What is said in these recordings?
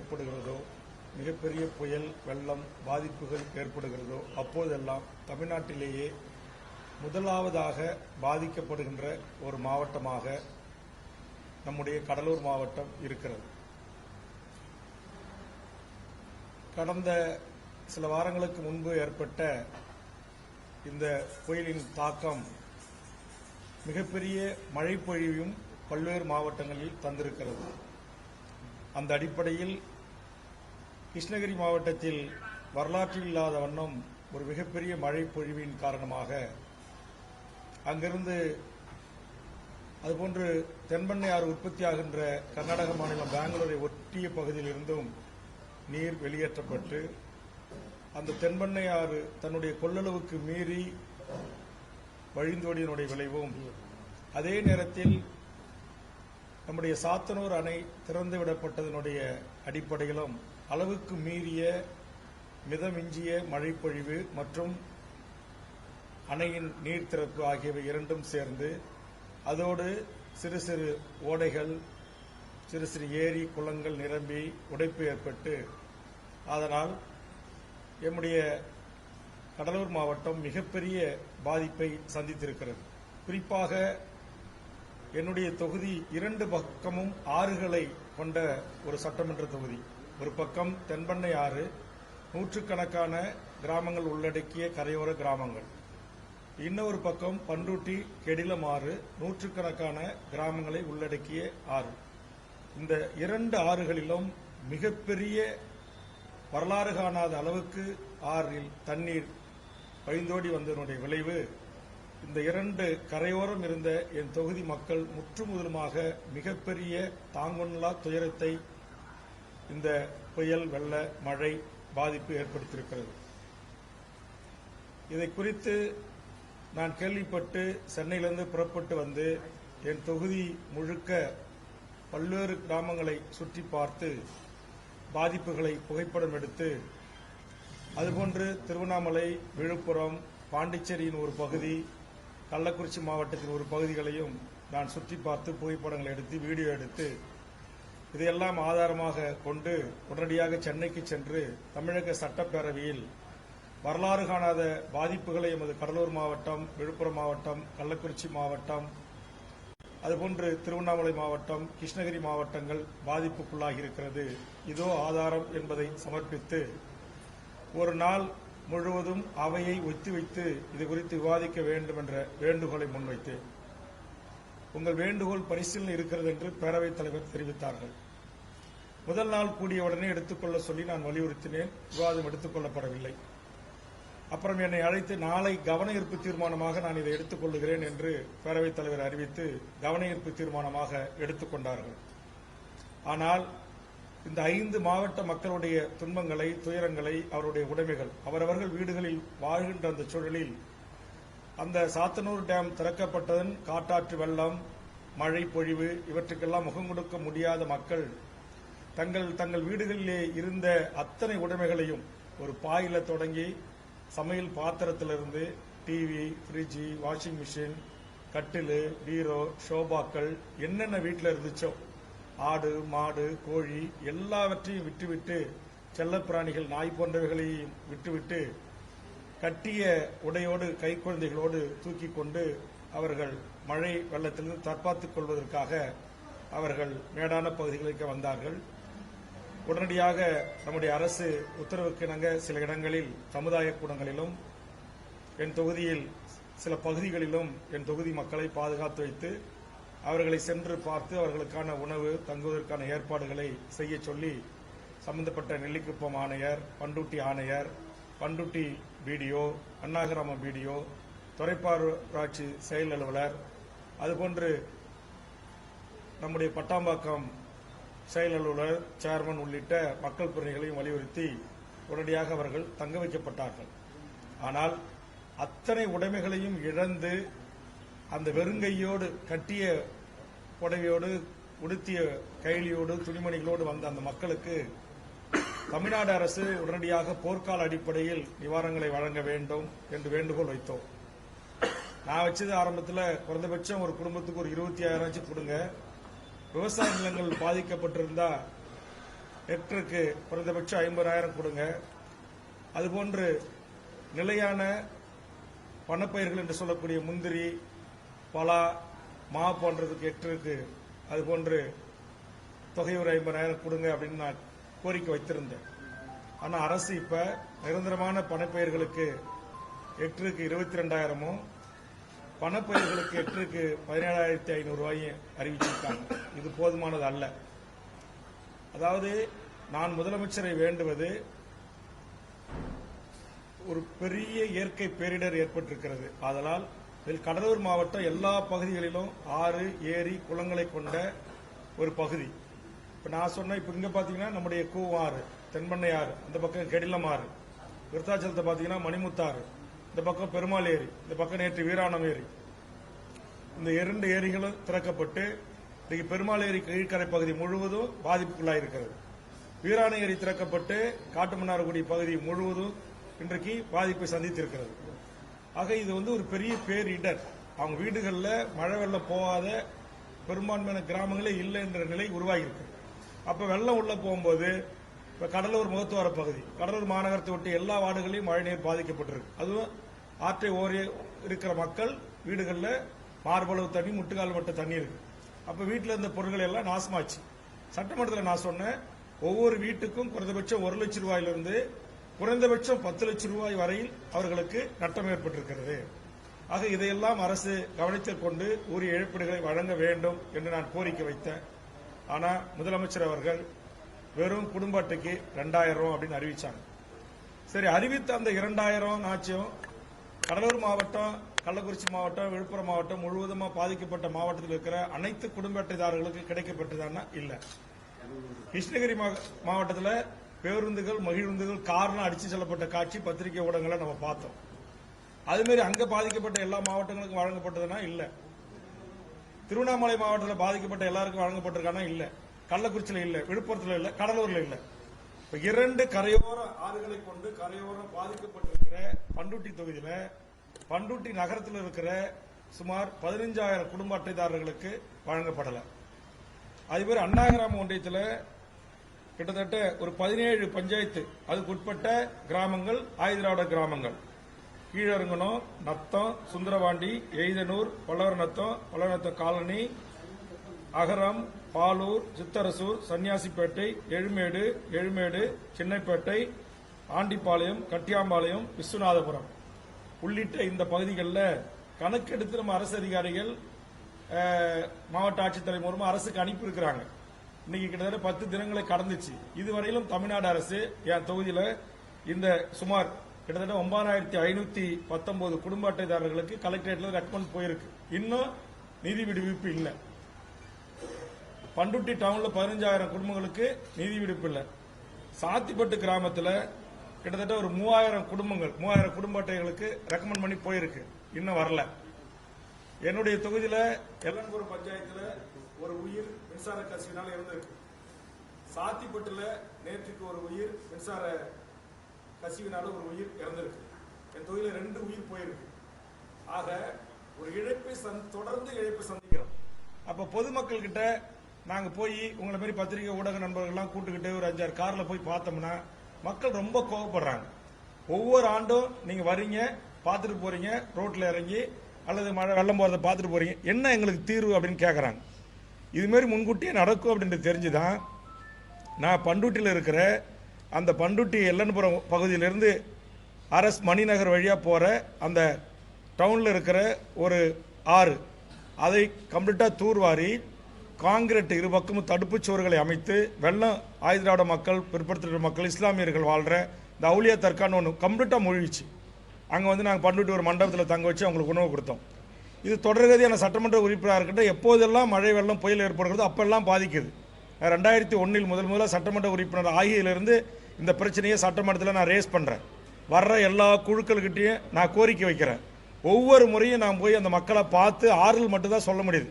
ஏற்படுகிறதோ, மிகப்பெரிய புயல் வெள்ளம் பாதிப்புகள் ஏற்படுகிறதோ அப்போதெல்லாம் தமிழ்நாட்டிலேயே முதலாவதாக பாதிக்கப்படுகின்ற ஒரு மாவட்டமாக நம்முடைய கடலூர் மாவட்டம் இருக்கிறது. கடந்த சில வாரங்களுக்கு முன்பு ஏற்பட்ட இந்த புயலின் தாக்கம் மிகப்பெரிய மழை பொழிவையும் பல்வேறு மாவட்டங்களில் தந்திருக்கிறது. அந்த அடிப்படையில் கிருஷ்ணகிரி மாவட்டத்தில் வரலாற்றில் இல்லாத வண்ணம் ஒரு மிகப்பெரிய மழை பொழிவின் காரணமாக அங்கிருந்து அதுபோன்று தென்பெண்ணை ஆறு உற்பத்தியாகின்ற கர்நாடக மாநிலம் பெங்களூரை ஒட்டிய பகுதியிலிருந்தும் நீர் வெளியேற்றப்பட்டு அந்த தென்பெண்ணை ஆறு தன்னுடைய கொள்ளளவுக்கு மீறி வழிந்தோடியனுடைய விளைவும், அதே நேரத்தில் நம்முடைய சாத்தனூர் அணை திறந்துவிடப்பட்டதனுடைய அடிப்படையிலும் அளவுக்கு மீறிய மிதமிஞ்சிய மழைப்பொழிவு மற்றும் அணையின் நீர் திறப்பு ஆகியவை இரண்டும் சேர்ந்து அதோடு சிறு சிறு ஓடைகள், சிறு சிறு ஏரி குளங்கள் நிரம்பி உடைப்பு ஏற்பட்டு அதனால் எம்முடைய கடலூர் மாவட்டம் மிகப்பெரிய பாதிப்பை சந்தித்திருக்கிறது. குறிப்பாக என்னுடைய தொகுதி இரண்டு பக்கமும் ஆறுகளை கொண்ட ஒரு சட்டமன்ற தொகுதி. ஒரு பக்கம் தென்பெண்ணை ஆறு, நூற்றுக்கணக்கான கிராமங்கள் உள்ளடக்கிய கரையோர கிராமங்கள். இன்னொரு பக்கம் பண்ருட்டி கெடிலம் ஆறு, நூற்றுக்கணக்கான கிராமங்களை உள்ளடக்கிய ஆறு. இந்த இரண்டு ஆறுகளிலும் மிகப்பெரிய வரலாறு காணாத அளவுக்கு ஆறில் தண்ணீர் வழிந்தோடி வந்ததனுடைய விளைவு இந்த இரண்டு கரையோரம் இருந்த என் தொகுதி மக்கள் முற்றுமுதலுமாக மிகப்பெரிய தாங்கொள்ளா துயரத்தை இந்த புயல் வெள்ள மழை பாதிப்பு ஏற்படுத்தியிருக்கிறது. இதை குறித்து நான் கேள்விப்பட்டு சென்னையிலிருந்து புறப்பட்டு வந்து என் தொகுதி முழுக்க பல்வேறு கிராமங்களை சுற்றி பார்த்து பாதிப்புகளை புகைப்படம் எடுத்து, அதுபோன்று திருவண்ணாமலை, விழுப்புரம், பாண்டிச்சேரியின் ஒரு பகுதி, கள்ளக்குறிச்சி மாவட்டத்தின் ஒரு பகுதிகளையும் நான் சுற்றி பார்த்து புகைப்படங்களை எடுத்து வீடியோ எடுத்து இதையெல்லாம் ஆதாரமாக கொண்டு உடனடியாக சென்னைக்கு சென்று தமிழக சட்டப்பேரவையில் வரலாறு காணாத பாதிப்புகளை எமது கடலூர் மாவட்டம், விழுப்புரம் மாவட்டம், கள்ளக்குறிச்சி மாவட்டம், அதுபோன்று திருவண்ணாமலை மாவட்டம், கிருஷ்ணகிரி மாவட்டங்கள் பாதிப்புக்குள்ளாகி இருக்கிறது, இதோ ஆதாரம் என்பதை சமர்ப்பித்து ஒரு நாள் முழுவதும் அவையை ஒத்திவைத்து இது குறித்து விவாதிக்க வேண்டும் என்ற வேண்டுகோளை முன்வைத்தேன். உங்கள் வேண்டுகோள் பரிசீலனை இருக்கிறது என்று பேரவைத் தலைவர் தெரிவித்தார்கள். முதல் நாள் கூடியவுடனே எடுத்துக்கொள்ள சொல்லி நான் வலியுறுத்தினேன். விவாதம் எடுத்துக் கொள்ளப்படவில்லை. அப்புறம் என்னை அழைத்து நாளை கவன ஈர்ப்பு தீர்மானமாக நான் இதை எடுத்துக் கொள்ளுகிறேன் என்று பேரவைத் தலைவர் அறிவித்து கவன ஈர்ப்பு தீர்மானமாக எடுத்துக்கொண்டார்கள். ஆனால் இந்த 5 மாவட்ட மக்களுடைய துன்பங்களை, துயரங்களை, அவருடைய உடைமைகள், அவரவர்கள் வீடுகளில் வாழ்கின்ற அந்த சூழலில் அந்த சாத்தனூர் டேம் திறக்கப்பட்டதன் காட்டாற்று வெள்ளம், மழை பொழிவு இவற்றுக்கெல்லாம் முகம் கொடுக்க முடியாத மக்கள் தங்கள் வீடுகளிலே இருந்த அத்தனை உடைமைகளையும் ஒரு பாயில தொடங்கி சமையல் பாத்திரத்திலிருந்து டிவி, ஃப்ரிட்ஜ், வாஷிங் மிஷின், கட்டில், பீரோ, ஷோபாக்கள் என்னென்ன வீட்டில் இருந்துச்சோ ஆடு, மாடு, கோழி எல்லாவற்றையும் விட்டுவிட்டு, செல்லப்பிராணிகள் நாய் போன்றவைகளையும் விட்டுவிட்டு கட்டிய உடையோடு கைக்குழந்தைகளோடு தூக்கி கொண்டு அவர்கள் மழை வெள்ளத்திலிருந்து தற்காத்துக் கொள்வதற்காக அவர்கள் மேடான பகுதிகளுக்கு வந்தார்கள். உடனடியாக நம்முடைய அரசு உத்தரவுக்கு இணங்க சில இடங்களில் சமுதாய கூடங்களிலும் என் தொகுதியில் சில பகுதிகளிலும் என் தொகுதி மக்களை பாதுகாத்து வைத்து அவர்களை சென்று பார்த்து அவர்களுக்கான உணவு, தங்குவதற்கான ஏற்பாடுகளை செய்ய சொல்லி சம்பந்தப்பட்ட நெல்லிக்குப்பம் ஆணையர், பண்ருட்டி ஆணையர், பண்ருட்டி பிடிஓ, அண்ணாகிராம பிடிஓ, துறைப்பாராட்சி செயல் அலுவலர், அதுபோன்று நம்முடைய பட்டாம்பாக்கம் செயல் அலுவலர், சேர்மன் உள்ளிட்ட மக்கள் பிரதிநிதிகளையும் வலியுறுத்தி உடனடியாக அவர்கள் தங்க வைக்கப்பட்டார்கள். ஆனால் அத்தனை உடைமைகளையும் இழந்து அந்த வெறுங்கையோடு, கட்டிய புடவையோடு, உடுத்திய கைலியோடு, துணிமணிகளோடு வந்த அந்த மக்களுக்கு தமிழ்நாடு அரசு உடனடியாக போர்க்கால அடிப்படையில் நிவாரணங்களை வழங்க வேண்டும் என்று வேண்டுகோள் வைத்தோம். நான் வச்சது ஆரம்பத்தில் குறைந்தபட்சம் ஒரு குடும்பத்துக்கு ஒரு 25,000 கொடுங்க. விவசாய நிலங்கள் பாதிக்கப்பட்டிருந்தா ஹெக்டருக்கு குறைந்தபட்சம் 50,000 கொடுங்க. அதுபோன்று நிலையான பணப்பயிர்கள் என்று சொல்லக்கூடிய முந்திரி, பலா, மா போன்றதுக்கு ஹெக்டருக்கு அதுபோன்று தொகை ஒரு 50,000 கொடுங்க அப்படின்னு நான் கோரிக்கை வைத்திருந்தேன். ஆனால் அரசு இப்ப நிரந்தரமான பணப்பயிர்களுக்கு ஹெக்டருக்கு 22,000 பணப்பயிர்களுக்கு ஹெக்டருக்கு 17,500 அறிவிச்சிருக்காங்க. இது போதுமானது அல்ல. அதாவது நான் முதலமைச்சரை வேண்டுவது, ஒரு பெரிய இயற்கை பேரிடர் ஏற்பட்டிருக்கிறது. அதனால் இதில் கடலூர் மாவட்டம் எல்லா பகுதிகளிலும் ஆறு, ஏரி, குளங்களை கொண்ட ஒரு பகுதி. இப்ப நான் சொன்ன இப்ப இங்க பாத்தீங்கன்னா நம்முடைய கூவாறு, தென்பண்ணை ஆறு, அந்த பக்கம் கெடிலம் ஆறு, விருத்தாச்சலத்தை பாத்தீங்கன்னா மணிமுத்தாறு, இந்த பக்கம் பெருமாள் ஏரி, இந்த பக்கம் நேற்று வீராணம் ஏரி, இந்த 2 ஏரிகளும் திறக்கப்பட்டு இன்னைக்கு பெருமாள் ஏரி கீழ்கரை பகுதி முழுவதும் பாதிப்புக்குள்ளாயிருக்கிறது. வீராண ஏரி திறக்கப்பட்டு காட்டுமன்னார்குடி பகுதி முழுவதும் இன்றைக்கு பாதிப்பை சந்தித்திருக்கிறது. ஆக இது ஒரு பெரிய பேரிடர். அவங்க வீடுகளில் மழை வெள்ளம் போகாத பெரும்பான்மையான கிராமங்களே இல்லை என்ற நிலை உருவாகியிருக்கு. அப்ப வெள்ளம் உள்ள போகும்போது இப்ப கடலூர் முகத்துவார பகுதி, கடலூர் மாநகரத்தை ஒட்டி எல்லா வார்டுகளையும் மழைநீர் பாதிக்கப்பட்டிருக்கு. அதுவும் ஆற்றை ஓரே இருக்கிற மக்கள் வீடுகளில் மார்பளவு தண்ணி, முட்டுக்கால் மட்ட தண்ணி இருக்கு. அப்ப வீட்டில் இருந்த பொருட்கள் எல்லாம் நாசமாச்சு. சட்டமன்றத்தில் நான் சொன்னேன், ஒவ்வொரு வீட்டுக்கும் குறைந்தபட்சம் 1 லட்சம் ரூபாயிலிருந்து குறைந்தபட்சம் 10 லட்சம் ரூபாய் வரையில் அவர்களுக்கு நட்டம் ஏற்பட்டிருக்கிறது. ஆக இதையெல்லாம் அரசு கவனத்தில் கொண்டு உரிய இழப்பீடுகளை வழங்க வேண்டும் என்று நான் கோரிக்கை வைத்தேன். ஆனா முதலமைச்சர் அவர்கள் வெறும் குடும்ப அட்டைக்கு 2,000 அப்படின்னு அறிவிச்சாங்க. சரி, அறிவித்த அந்த 2,000 ஆச்சும் கடலூர் மாவட்டம், கள்ளக்குறிச்சி மாவட்டம், விழுப்புரம் மாவட்டம் முழுவதுமா பாதிக்கப்பட்ட மாவட்டத்தில் இருக்கிற அனைத்து குடும்ப அட்டைதாரர்களுக்கு கிடைக்கப்பட்டதானா? இல்ல. கிருஷ்ணகிரி மாவட்டத்தில் பேருந்துகள், மகிழுந்துகள், கார்லாம் அடிச்சு செல்லப்பட்ட காட்சி பத்திரிகை ஊடகங்களை நம்ம பார்த்தோம். அதுமாரி அங்க பாதிக்கப்பட்ட எல்லா மாவட்டங்களுக்கும் வழங்கப்பட்டதுன்னா இல்ல. திருவண்ணாமலை மாவட்டத்தில் பாதிக்கப்பட்ட எல்லாருக்கும் வழங்கப்பட்டிருக்கானா? இல்ல. கள்ளக்குறிச்சியில இல்ல, விழுப்புரத்தில் இல்ல, கடலூர்ல இல்ல. இப்ப 2 கரையோர ஆறுகளை கொண்டு கரையோரம் பாதிக்கப்பட்டிருக்கிற பண்ருட்டி தொகுதியில, பண்ருட்டி நகரத்தில் இருக்கிற சுமார் 15,000 குடும்ப அட்டைதாரர்களுக்கு வழங்கப்படல. அதுபோல அண்ணா கிராம ஒன்றியத்தில் கிட்டத்தட்ட ஒரு 17 பஞ்சாயத்து அதுக்குட்பட்ட கிராமங்கள் ஆயுதிராவிட கிராமங்கள், கீழருங்கனம், நத்தம், சுந்தரவாண்டி, எய்தனூர், பல்லவநத்தம் காலனி, அகரம், பாலூர், சித்தரசூர், சன்னியாசிப்பேட்டை, எழுமேடு, சின்னைப்பேட்டை, ஆண்டிப்பாளையம், கட்டியாம்பாளையம், விஸ்வநாதபுரம் உள்ளிட்ட இந்த பகுதிகளில் கணக்கெடுத்து நம்ம அரசு அதிகாரிகள் மாவட்ட ஆட்சித்தலைவர் மூலமா அரசுக்கு அனுப்பி இருக்கிறாங்க. இன்னைக்கு கிட்டத்தட்ட 10 தினங்களை கடந்துச்சு. இதுவரையிலும் தமிழ்நாடு அரசு என் தொகுதியில் இந்த சுமார் கிட்டத்தட்ட 9,519 குடும்ப அட்டைதாரர்களுக்கு கலெக்டரேட்ல ரெக்கமெண்ட் போயிருக்கு. இன்னும் நிதி விடுவிப்பு இல்லை. பண்ருட்டி டவுன்ல 15,000 குடும்பங்களுக்கு நிதி விடுவிப்பு இல்லை. சாத்திப்பட்டு கிராமத்தில் கிட்டத்தட்ட ஒரு 3,000 குடும்பங்கள், 3,000 குடும்ப அட்டைகளுக்கு ரெக்கமெண்ட் பண்ணி போயிருக்கு. இன்னும் வரல. என்னுடைய தொகுதியில் எல்லன்புரம் பஞ்சாயத்தில் ஒரு உயிர் மின்சார கசிவினால் இருந்திருக்கு. சாத்திப்பட்டுல நேற்றுக்கு ஒரு உயிர் மின்சார கசிவினால ஒரு உயிர் இறந்திருக்கு. என் தொகுதியில் 2 உயிர் போயிருக்கு. ஆக ஒரு இழப்பை தொடர்ந்து இழப்பை சந்திக்கிறோம். அப்ப பொதுமக்கள் கிட்ட நாங்க போய் உங்களை மாதிரி பத்திரிகை ஊடக நண்பர்கள்லாம் கூட்டுக்கிட்டு ஒரு 5-6 கார்ல போய் பார்த்தோம்னா மக்கள் ரொம்ப கோவப்படுறாங்க. ஒவ்வொரு ஆண்டும் நீங்க வரீங்க, பார்த்துட்டு போறீங்க, ரோட்ல இறங்கி அல்லது மழை வெள்ளம் போறதை பார்த்துட்டு போறீங்க, என்ன எங்களுக்கு தீர்வு அப்படின்னு கேட்கறாங்க. இதுமாரி முன்கூட்டியே நடக்கும் அப்படின்றது தெரிஞ்சுதான் நான் பண்ருட்டியில் இருக்கிற அந்த பண்ருட்டி எல்லன்புரம் பகுதியிலிருந்து அரஸ் மணிநகர் வழியா போற அந்த டவுன்ல இருக்கிற ஒரு ஆறு, அதை கம்ப்ளீட்டா தூர்வாரி காங்கிரீட் இருபக்கமும் தடுப்பு சுவர்களை அமைத்து வெள்ளம் ஆயுதிராவிட மக்கள், பிற்படுத்தப்பட்ட மக்கள், இஸ்லாமியர்கள் வாழ்ற இந்த அவுலியா தர்கான்னு ஒன்று கம்ப்ளீட்டா மூழ்கிச்சு. அங்கே நாங்கள் பண்ருட்டி ஒரு மண்டபத்தில் தங்க வச்சு அவங்களுக்கு உணவு கொடுத்தோம். இது தொடர்கதியான சட்டமன்ற உறுப்பினராக இருக்கட்டும், எப்போதெல்லாம் மழை வெள்ளம் புயல் ஏற்படுகிறதோ அப்பெல்லாம் பாதிக்குது. 2001 முதல்ல சட்டமன்ற உறுப்பினர் ஆகியிலிருந்து இந்த பிரச்சனையை சட்டமன்றத்தில் நான் ரேஸ் பண்ணுறேன். வர்ற எல்லா குழுக்கள்கிட்டையும் நான் கோரிக்கை வைக்கிறேன். ஒவ்வொரு முறையும் நான் போய் அந்த மக்களை பார்த்து ஆறுதல் மட்டும்தான் சொல்ல முடியுது.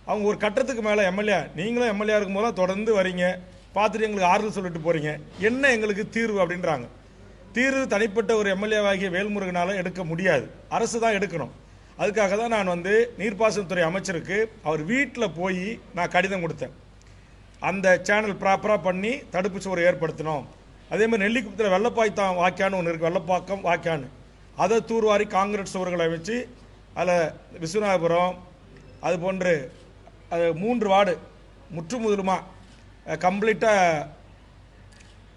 அவங்க ஒரு கட்டத்துக்கு மேலே எம்எல்ஏ, நீங்களும் எம்எல்ஏ இருக்கும் போதெல்லாம் தொடர்ந்து வரீங்க, பார்த்துட்டு எங்களுக்கு ஆறுதல் சொல்லிட்டு போறீங்க, என்ன எங்களுக்கு தீர்வு அப்படின்றாங்க. தீர்வு தனிப்பட்ட ஒரு எம்எல்ஏவாகிய வேல்முருகனால எடுக்க முடியாது, அரசு தான் எடுக்கணும். அதுக்காக தான் நான் நீர்ப்பாசனத்துறை அமைச்சருக்கு அவர் வீட்டில் போய் நான் கடிதம் கொடுத்தேன். அந்த சேனல் ப்ராப்பராக பண்ணி தடுப்பு சுவர் ஏற்படுத்தணும். அதே மாதிரி நெல்லிக்குப்பத்தில் வெள்ளப்பாய்த்தான் வாய்க்கான்னு ஒன்று இருக்குது, வெள்ளப்பாக்கம் வாய்க்கான்னு, அதை தூர்வாரி காங்கிரீட் சுவர்களை வச்சு அதில் விஸ்வநாதபுரம் அது போன்று அது 3 வார்டு முற்று முதலுமாக கம்ப்ளீட்டாக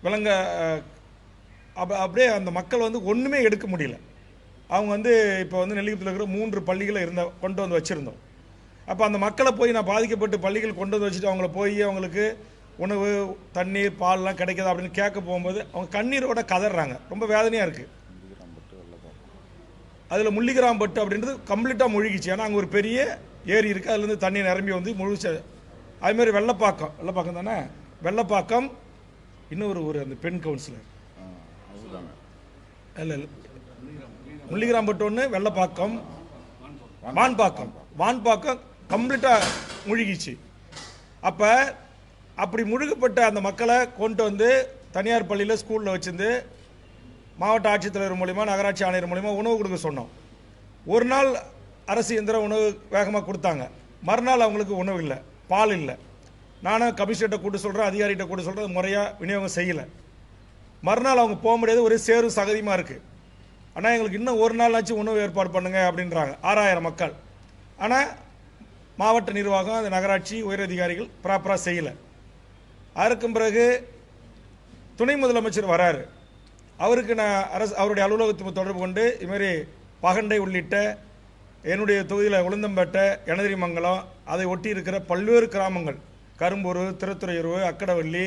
விளங்க அப்படியே அந்த மக்கள் வந்து ஒன்றுமே எடுக்க முடியல. அவங்க வந்து இப்போ வந்து நெல்லிக்குப்பத்தில் இருக்கிற 3 பள்ளிகளை கொண்டு வந்து வச்சுருந்தோம். அப்போ அந்த மக்களை போய் நான் பாதிக்கப்பட்டு பள்ளிகள் கொண்டு வந்து வச்சுட்டு அவங்கள போய் அவங்களுக்கு உணவு தண்ணீர் பால்லாம் கிடைக்கிதா அப்படின்னு கேட்க போகும்போது அவங்க கண்ணீரோட கதறாங்க. ரொம்ப வேதனையாக இருக்குது. அதில் முள்ளிகிராம்பட்டு அப்படின்றது கம்ப்ளீட்டாக முழுகிச்சு. ஏன்னா அங்கே ஒரு பெரிய ஏரி இருக்குது, அதுலேருந்து தண்ணி நிரம்பி வந்து முழுச்சு. அதுமாதிரி வெள்ளப்பாக்கம் தானே, வெள்ளப்பாக்கம் இன்னொரு ஒரு அந்த பெண் கவுன்சிலர் இல்லை முள்ளிகிராம்பட்டு ஒன்று, வெள்ளப்பாக்கம், வான்பாக்கம் கம்ப்ளீட்டாக முழுகிச்சு. அப்போ அப்படி முழுகப்பட்ட அந்த மக்களை கொண்டு வந்து தனியார் பள்ளியில் ஸ்கூலில் வச்சிருந்து மாவட்ட ஆட்சித்தலைவர் மூலிமா நகராட்சி ஆணையர் மூலிமா உணவு கொடுக்க சொன்னோம். ஒரு நாள் அரசு இயந்திர உணவு வேகமாக கொடுத்தாங்க, மறுநாள் அவங்களுக்கு உணவு இல்லை, பால் இல்லை. நானும் கமிஷனர்கிட்ட கூட்டு சொல்கிறேன், அதிகாரிகிட்ட கூட்டு சொல்கிறேன், முறையாக விநியோகம் செய்யலை. மறுநாள் அவங்க போக முடியாது, ஒரே சேரும் சகதியமாக இருக்குது. ஆனால் எங்களுக்கு இன்னும் ஒரு நாளாச்சும் உணவு ஏற்பாடு பண்ணுங்க அப்படின்றாங்க 6000 மக்கள். ஆனால் மாவட்ட நிர்வாகம் அந்த நகராட்சி உயரதிகாரிகள் ப்ராப்பராக செய்யலை. அதற்கும் பிறகு துணை முதலமைச்சர் வராரு. அவருக்கு நான் அவருடைய அலுவலகத்துக்கு தொடர்பு கொண்டு இதுமாரி பகண்டை உள்ளிட்ட என்னுடைய தொகுதியில் உளுந்தம்பேட்டை, எனதிரிமங்கலம், அதை ஒட்டி இருக்கிற பல்வேறு கிராமங்கள், கரும்பூர், திருத்துறையூர், அக்கடவள்ளி,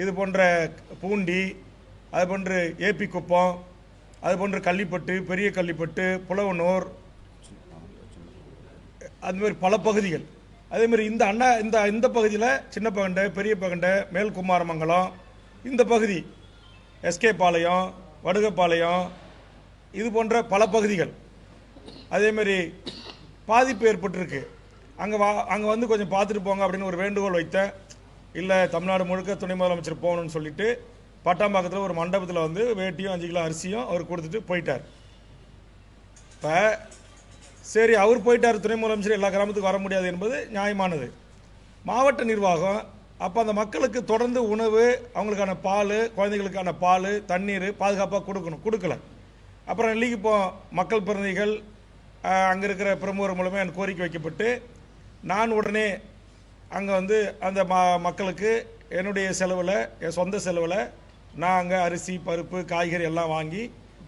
இது போன்ற பூண்டி, அது போன்று ஏபி குப்பம், அது போன்று கள்ளிப்பட்டு, பெரிய கள்ளிப்பட்டு, புலவனூர், அதுமாரி பல பகுதிகள். அதேமாதிரி இந்த பகுதியில் சின்ன பகண்டை, பெரிய பகண்டை, மேல்குமாரமங்கலம், இந்த பகுதி எஸ்கே பாளையம், வடுகப்பாளையம், இது போன்ற பல பகுதிகள் அதேமாரி பாதிப்பு ஏற்பட்டிருக்கு. அங்கே வந்து கொஞ்சம் பார்த்துட்டு போங்க அப்படின்னு ஒரு வேண்டுகோள் வைத்தேன். இல்லை, தமிழ்நாடு முழுக்க துணை முதலமைச்சர் போகணும்னு சொல்லிட்டு பட்டாம்பாக்கத்தில் ஒரு மண்டபத்தில் வந்து வேட்டியும் 5 கிலோ அரிசியும் அவர் கொடுத்துட்டு போயிட்டார். இப்போ சரி, அவர் போயிட்டார், துணை முதலமைச்சர் எல்லா கிராமத்துக்கும் வர முடியாது என்பது நியாயமானது. மாவட்ட நிர்வாகம் அப்போ அந்த மக்களுக்கு தொடர்ந்து உணவு, அவங்களுக்கான பால், குழந்தைகளுக்கான பால், தண்ணீர் பாதுகாப்பாக கொடுக்கல. அப்புறம் நெல்லிக்குப்போ மக்கள் பிரதிநிதிகள் அங்கே இருக்கிற பிரமுகர் மூலமாக எனக்கு கோரிக்கை வைக்கப்பட்டு நான் உடனே அங்கே வந்து அந்த மக்களுக்கு என்னுடைய செலவில், என் சொந்த செலவில் நான் அங்கே அரிசி, பருப்பு, காய்கறி எல்லாம் வாங்கி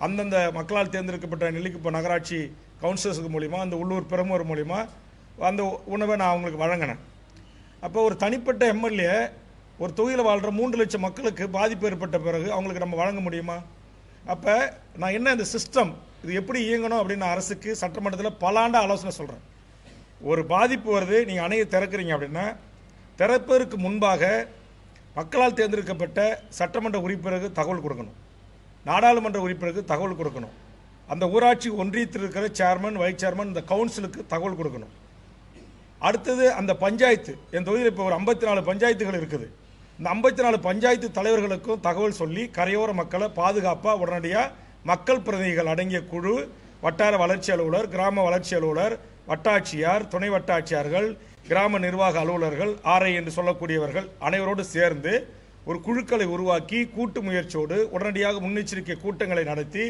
அந்தந்த மக்களால் தேர்ந்தெடுக்கப்பட்ட நெல்லிக்குப்போ நகராட்சி கவுன்சிலர்ஸுக்கு மூலிமா, அந்த உள்ளூர் பிரமுகர் மூலிமா அந்த உணவை நான் அவங்களுக்கு வழங்கினேன். அப்போ ஒரு தனிப்பட்ட எம்எல்ஏ ஒரு தொகுதியில் வாழ்கிற 3 லட்சம் மக்களுக்கு பாதிப்பு ஏற்பட்ட பிறகு அவங்களுக்கு நம்ம வழங்க முடியுமா? அப்போ நான் என்ன இந்த சிஸ்டம் இது எப்படி இயங்கணும் அப்படின்னு அரசுக்கு சட்டமன்றத்தில் பல ஆண்டு ஆலோசனை சொல்கிறேன். ஒரு பாதிப்பு வருது, நீங்கள் அணையை திறக்கிறீங்க அப்படின்னா திறப்பதற்கு முன்பாக மக்களால் தேர்ந்தெடுக்கப்பட்ட சட்டமன்ற உறுப்பினருக்கு தகவல் கொடுக்கணும், நாடாளுமன்ற உறுப்பினருக்கு தகவல் கொடுக்கணும், அந்த ஊராட்சி ஒன்றியத்தில் இருக்கிற சேர்மன், வைஸ் சேர்மன், இந்த கவுன்சிலுக்கு தகவல் கொடுக்கணும். அடுத்தது அந்த பஞ்சாயத்து, என் தொகுதியில் இப்போ ஒரு 54 பஞ்சாயத்துகள் இருக்குது. இந்த 54 பஞ்சாயத்து தலைவர்களுக்கும் தகவல் சொல்லி கரையோர மக்களை பாதுகாப்பாக உடனடியாக மக்கள் பிரதிநிதிகள் அடங்கிய குழு, வட்டார வளர்ச்சி அலுவலர், கிராம வளர்ச்சி அலுவலர், வட்டாட்சியார், துணை வட்டாட்சியார்கள், கிராம நிர்வாக அலுவலர்கள், ஆர்ஐ என்று சொல்லக்கூடியவர்கள் அனைவரோடு சேர்ந்து ஒரு குழுக்களை உருவாக்கி கூட்டு முயற்சியோடு உடனடியாக முன்னெச்சரிக்கை கூட்டங்களை நடத்தி